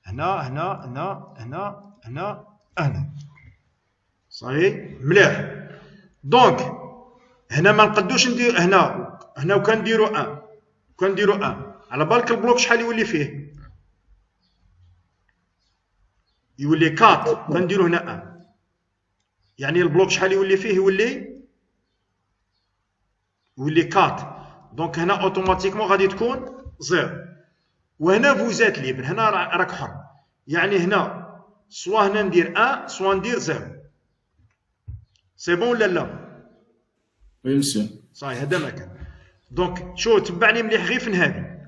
هنا صحيح مليح دونك هنا ما نقدوش ندير هنا وكنديرو 1 على بالك البلوك شحال يولي فيه يولي 4 كنديرو هنا 1 يعني البلوك شحال يولي فيه يولي 4 دونك هنا اوتوماتيكمون غادي تكون 0 وهنا فوزات ليبر هنا راك حر يعني هنا سوا هنا ندير 1 سوا ندير 0 سي بون ولا لا وي مسيو صاي هذا ما كان دونك شو تبعني مليح غير في هذه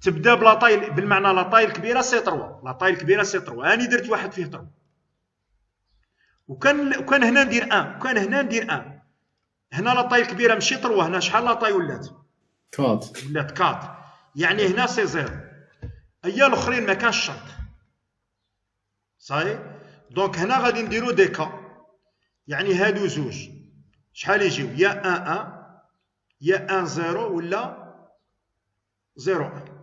تبدا بلا طاي بالمعنى لا طاي الكبيره سي 3 لا طاي الكبيره سي 3 اني درت واحد فيه 3 وكان هنا ندير 1 هنا لا طاي الكبيره ماشي 3 هنا شحال لا طاي ولات 4 يعني هنا سي 0 ايا الاخرين ما كانش شرط صحيح دونك هنا غادي نديرو دي كا يعني هادو زوج شحال يجيو يا 1 يا 1 0 ولا 0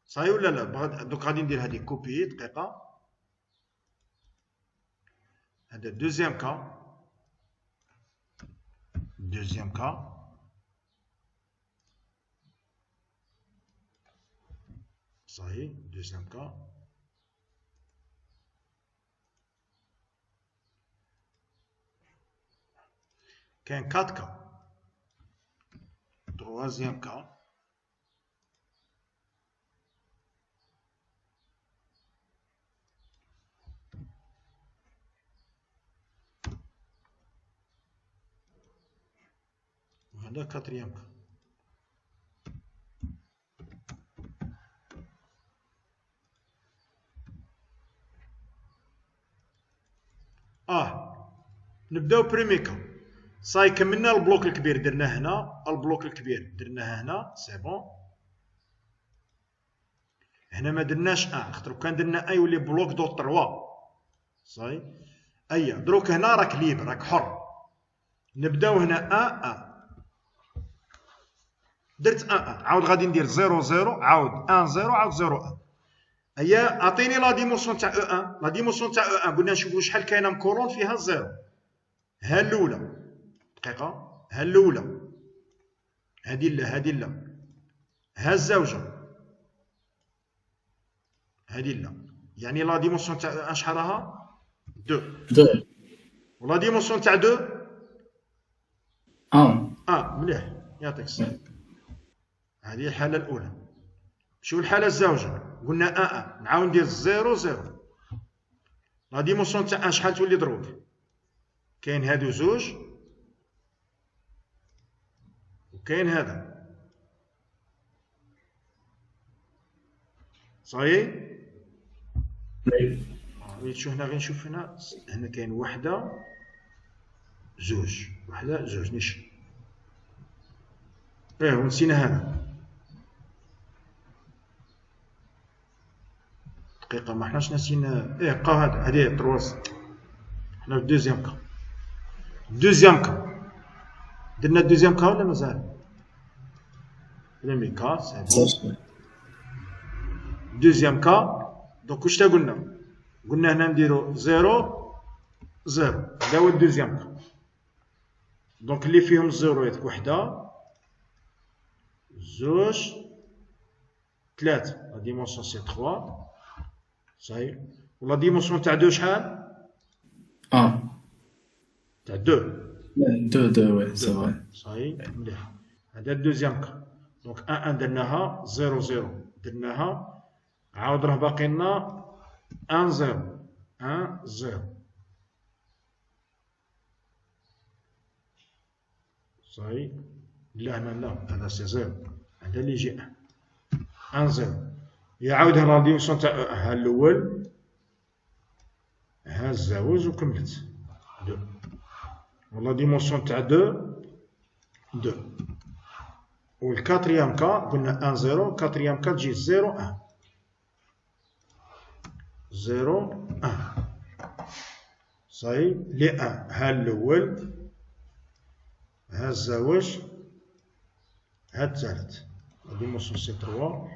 صحيح ولا لا دوك غادي ندير هذه كوبي دقيقه هذا دوزيام كا صحيح دوزيام كا كاين 4 كا troisième cas وهذا quatrième cas نبداو بريمي كا صاي كملنا البلوك الكبير درناه هنا البلوك الكبير درناه هنا سي بون هنا ما درناش خاطر كان درنا يولي بلوك دو 3 صاي دروك هنا راك ليبر راك حر نبداو هنا درت عاود غادي ندير 0 0 عاود 1 0 عاود 0 1 اعطيني لا ديمونسيون تاع لا ديمونسيون تاع قلنا نشوفوا شحال كاينه مكولون فيها 0 ها الاولى دقيقه ها الاولى هذه لا ها الزوجه هذه لا يعني لا ديمونسيون تاع شحال راها 2 ولا ديمونسيون تاع 2 مليح يعطيك الصحه هذه الحاله الاولى شو الحاله الزوجه قلنا نعاود ندير 0 0 لا ديمونسيون تاع شحال تولي دروك كاين هادو زوج وكاين هذا صحيح شو هنا غير نشوف هنا كاين وحده زوج نيش ونسينا هذا دقيقه ما حناش نسينا بقى هذه تروس حنا في دوزيام كا درنا الدوزيام كا ولا مازال بريمي كا سي دوزيام كا دونك واش تا قلنا هنا نديرو 0 0 هذا هو الدوزيام كا دونك اللي فيهم الزيروات وحده زوج 3 لا ديمونسيون سي 3 صحيح ولا ديمونسيون تاع 2 شحال 1. تاع 2 2, ouais, c'est vrai. صحيح مليح هذا الدوزيام كا دونك 1 درناها 0 0 درناها عاود راه باقي لنا 1 0 1 0 صحيح لا هنا لا هذا سي 0 هذا اللي يجي 1 0 يعاود هنا الديمونسيون تاع ها الاول ها الزوج وكملت 2 ولا ديمونسيون تاع 2 والكاتريام كا قلنا 1 0 كاتريام كا تجي 0 1 0 1 صحيح لي 1 ها الاول ها الزوج ها الثالث لا ديمونسيون سي 3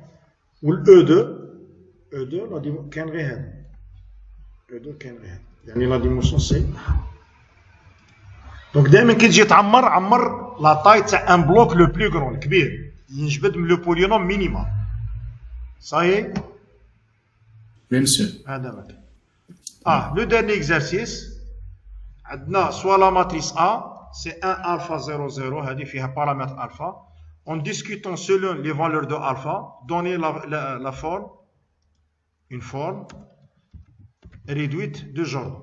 والاو 2 لا ديمونسيون كاين غير هذا او 2 كاين غير هذا يعني لا ديمونسيون سي دونك دائما كي تجي تعمر عمر لا طاي تاع ان بلوك لو بلو غرون الكبير ينجبد من لو بولينوم مينيمال صحيح Bien sûr. هذا مكان لو ديرني اكزرسيس عندنا سوا لا ماتريس ا سي 1 الفا 0 0 هذه فيها بارامتر الفا en discutant selon les valeurs de alpha donner la forme une forme réduite de Jordan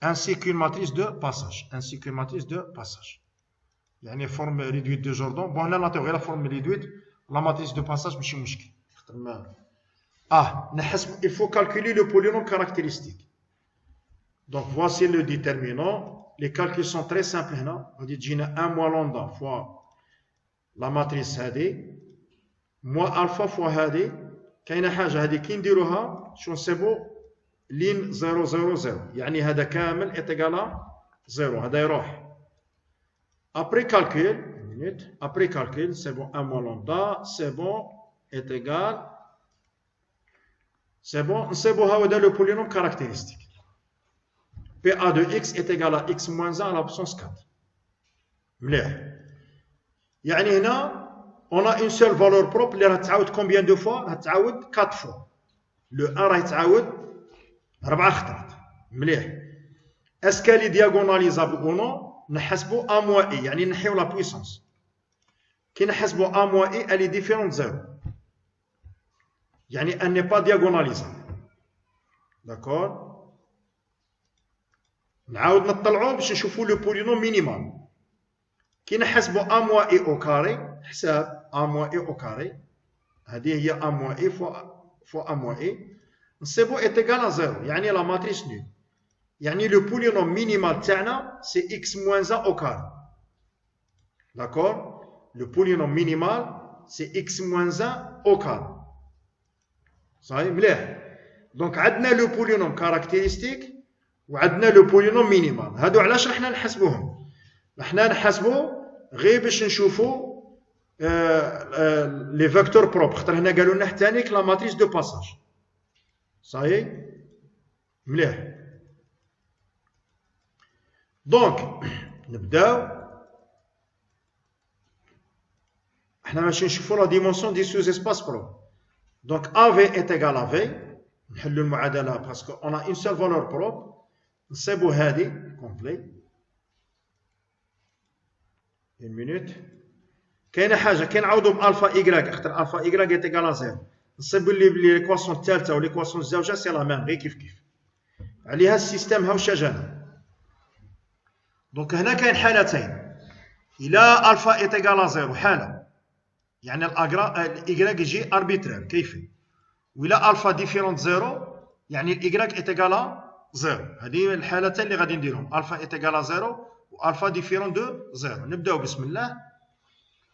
ainsi qu'une matrice de passage يعني forme réduite de Jordan bon هنا نعطيو غير la forme réduite la matrice de passage ماشي مشكل نحسب il faut calculer le polynôme caractéristique donc voici le déterminant les calculs sont très simples هنا غادي تجينا 1 moins lambda fois la matrice هذه moins alpha fois هذه كاينه حاجه هذه كي نديروها شو نصيبوا لين 0 0 0 يعني هذا كامل اتيغالا 0 هذا يروح après calcul c'est bon 1 moins lambda c'est bon est égal c'est bon نصيبوا هذا le polynôme caractéristique PA de x est égal à x moins 1 à la puissance 4 مليح يعني هنا on a une seule valeur propre اللي راح تعاود combien de fois راح تعاود 4 fois le 1 راح يتعاود 4 خطرات مليح اسكو لي دياغوناليزابل او نو نحسبوا ا موان اي يعني نحيو لا بويسونس كي نحسبوا ا موان اي الي ديفيرونت زيرو يعني ان ني با دياغوناليزابل داكور نعاود نطلعوا باش نشوفوا لو بولينوم مينيمال كي نحسبوا ا موان اي او كاري حساب ا موان اي او كاري هذه هي ا موان اي فوا ا موان اي نصيبوا est égal à 0 يعني لا ماتريس نول يعني لو بولينوم مينيمال تاعنا سي x moins 1 au carré d'accord le polynôme minimal c'est x moins 1 au carré صحيح مليح دونك عندنا لو بولينوم كاركتيرستيك وعندنا لو بولينوم مينيمال هادو علاش راحنا نحسبوهم راحنا نحسبوا غير باش نشوفوا لي فيكتور بروب خاطر هنا قالوا لنا حتى نيك لا ماتريس دو باساج صحيح مليح دونك نبداو احنا ماشي نشوفوا لا ديمونسيون دي سوز اسباس برو دونك ا في est égal à v نحلوا المعادله باسكو on a une seule valeur propre نصيبوا هذه كومبلي une minute كاينه حاجه كي نعوضوا بالفا ايغريك اختر الفا ايغريك est égal à 0 نصيبوا لي ليكواسيون الثالثه وليكواسيون الزوجه سي لا ميم غير كيف عليها السيستم هاو شجانا دونك هنا كاين حالتين الى الفا est égal à 0 حاله يعني الايغريك يجي اربيترير كيفي ولا الفا ديفيرونت 0 يعني الايغريك est égal à 0 هذه الحالتين اللي غادي نديرهم الفا est égal à 0 والفا ديفيرون دو 0 نبداو بسم الله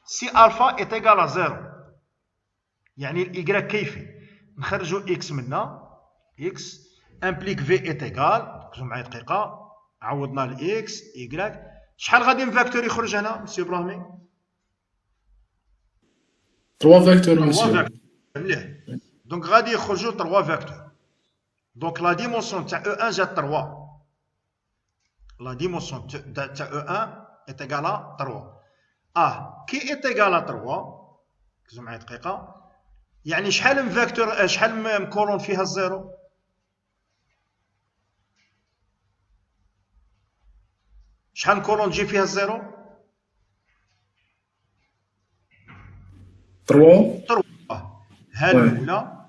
سي الفا est égal à 0 يعني الايغريك كيفي نخرجوا اكس منا اكس امبليك في est égal ركزوا معايا دقيقه عوضنا الاكس ايغريك شحال غادي من فاكتور يخرج هنا مسيو ابراهيمي 3 فيكتور مسيو مليح دونك غادي يخرجوا 3 فاكتور دونك لا ديمونسيون تاع او 1 جات 3 la dimension de E1 est égale à 3. A qui est égal à 3 ركزوا معايا دقيقة. يعني شحال من فاكتور، شحال من كولون فيها الزيرو؟ شحال من كولون تجي فيها الزيرو؟ 3. ها الأولى،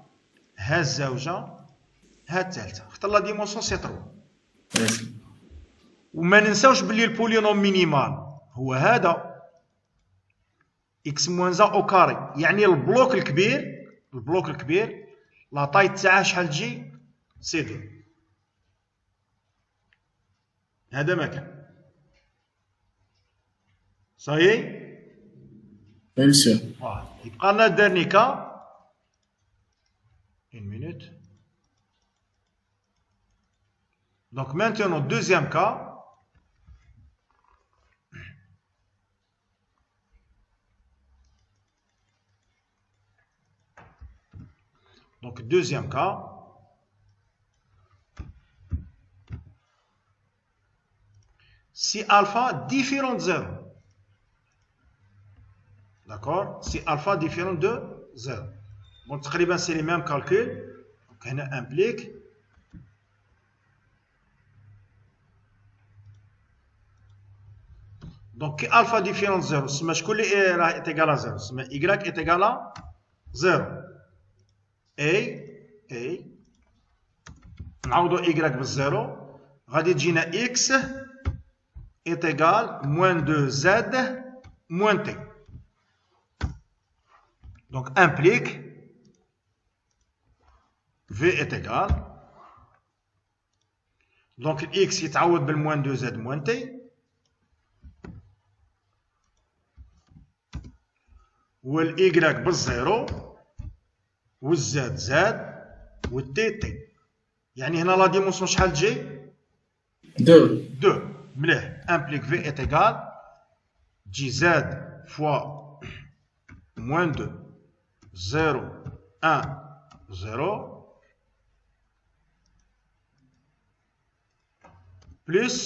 ها الزوجة، ها الثالثة. اختار لا ديمونسيون سي 3. وما ننساوش بلي البولينوم مينيمال هو هذا اكس موان زا او كاري. يعني البلوك الكبير لا طاي تاعه شحال تجي؟ سي 2. هذا ما كان صايي. وي مسيو. يبقى لنا ديرني كا. 1 minute. Donc maintenant, deuxième cas. Donc deuxième cas. Si alpha différent de 0. D'accord? Si alpha différent de 0. Bon, تقريبا c'est les mêmes calculs. Donc هنا implique donc alpha différent de 0 سما شكون اللي راه est égal à 0 سما y est égal à 0 a نعوضو y بالزيرو غادي تجينا x est égal moins 2z moins t. Donc implique v est égal donc x يتعوض بالموان 2z moins t والاي بالزيرو والزاد زاد والتي تي. يعني هنا لا ديمونسيون شحال تجي؟ 2. مليح. امبليك في est égal تجي زاد فوا موان 2 0 1 0 plus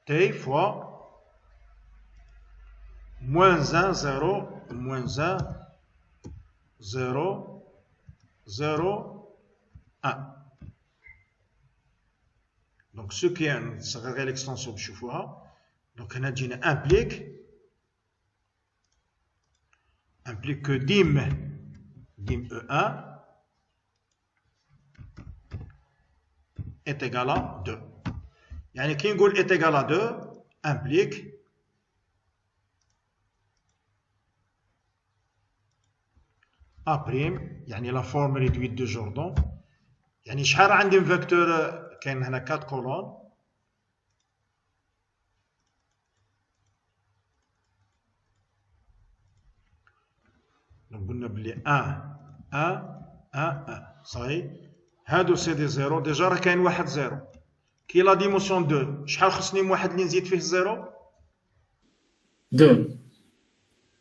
t fois moins 1 0 moins 1 0 0 1. Donc ce qui est صغير l'extension بشوفوها. Donc هنا تجينا implique que dim E1 est égal à 2. يعني كي نقول est égal à 2 implique A prime يعني la forme réduite de Jordan. يعني شحال عندي فيكتور كاين هنا 4 كولون. قلنا بلي 1 1 1 صحيح. هادو سي دي زيرو ديجا راه كاين واحد زيرو. كي لا ديمونسيون 2 شحال خصني من واحد اللي نزيد فيه الزيرو؟ 2.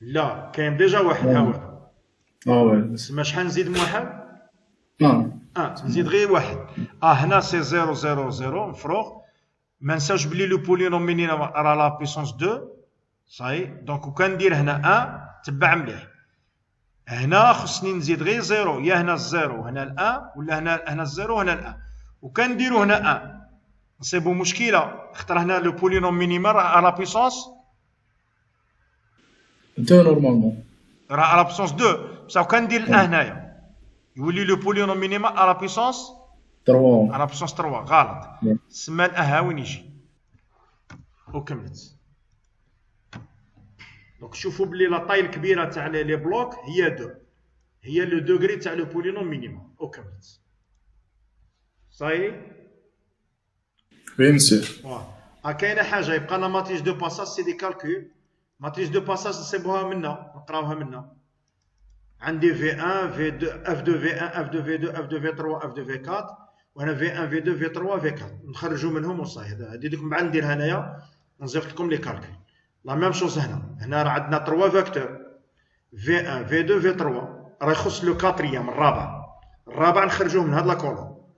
لا كاين ديجا واحد ها هو. وي. تسمى شحال نزيد من واحد؟ 1. نزيد غير واحد. هنا سي 0 0 0 مفروغ. ما نساوش بلي لو بولينوم مينيمال راه لا بويسونس 2 صحيح. دونك وكندير هنا 1 تبع مليح. هنا خصني نزيد غير 0 يا هنا الزيرو هنا الان ولا هنا الزيرو هنا الان وكنديرو هنا 1 نصيبو مشكله. اختار هنا لو بولينوم مينيمال راه لا بويسونس 2 نورمالمون. راه لا بويسونس 2 بصح كندير الان هنايا يولي لو بولينوم مينيمال لا بويسونس 3. لا بويسونس 3 غلط. سما الان وين يجي وكملت. دونك شوفوا بلي لا طاي الكبيره تاع لي بلوك هي 2 هي لو دوغري تاع لو بولينوم مينيموم وكملت صاي. وي مسيو. كاينه حاجه يبقى لنا ماتريس دو باساج سي دي كالكول. ماتريس دو باساج نصيبوها منا نقراوها منا. عندي V1 V2 F2 V1 F2 V2 F2 V3 F2 V4 وهنا V1 V2 V3 V4 نخرجوا منهم وصاي. هذه دوك من بعد ندير هنايا نزيق لكم لي كالكول. لا ميم شوز هنا راه عندنا 3 فيكتور V1 V2 V3 راه يخص لو كاتريام الرابع نخرجوه من هاد لا كولون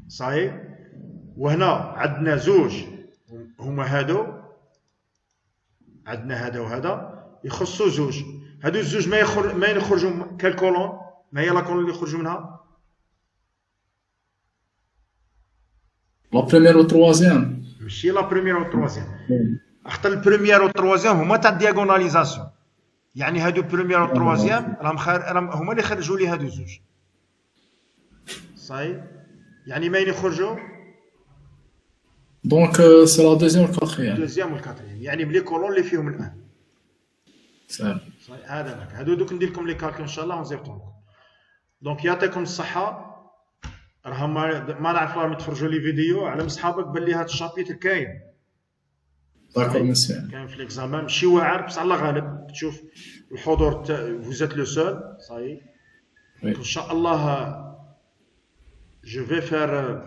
صحيح. وهنا عندنا زوج هما هادو عندنا هذا وهذا يخصوا زوج. هادو الزوج ما يخرجوا كالكولون. ما هي لا كولون اللي يخرجوا منها؟ لا بريمير والتروازيام. ماشي لا بروميير والتروازيام. اخطر البروميير والتروازيام هما تاع الدياغوناليزاسيون. يعني هادو بروميير والتروازيام راهم هما اللي خرجوا لي هادو زوج. صحيح. يعني ماين يخرجوا؟ دونك سي لا دوزيام والكاتريام. دوزيام والكاتريام. يعني بلي كولون اللي فيهم الان. صحيح. هذا داك. هادو دوك ندير لكم لي كالكول ان شاء الله ونزيفطهم لكم. دونك يعطيكم الصحة. راهم ما نعرف راهم يتفرجوا لي فيديو. على صحابك باللي هاد الشابيتر كاين. داكور مسيو. كاين في ليكزامان ماشي واعر بصح الله غالب. تشوف الحضور فوزيت لو سول. صحيح. ان شاء الله جو في فير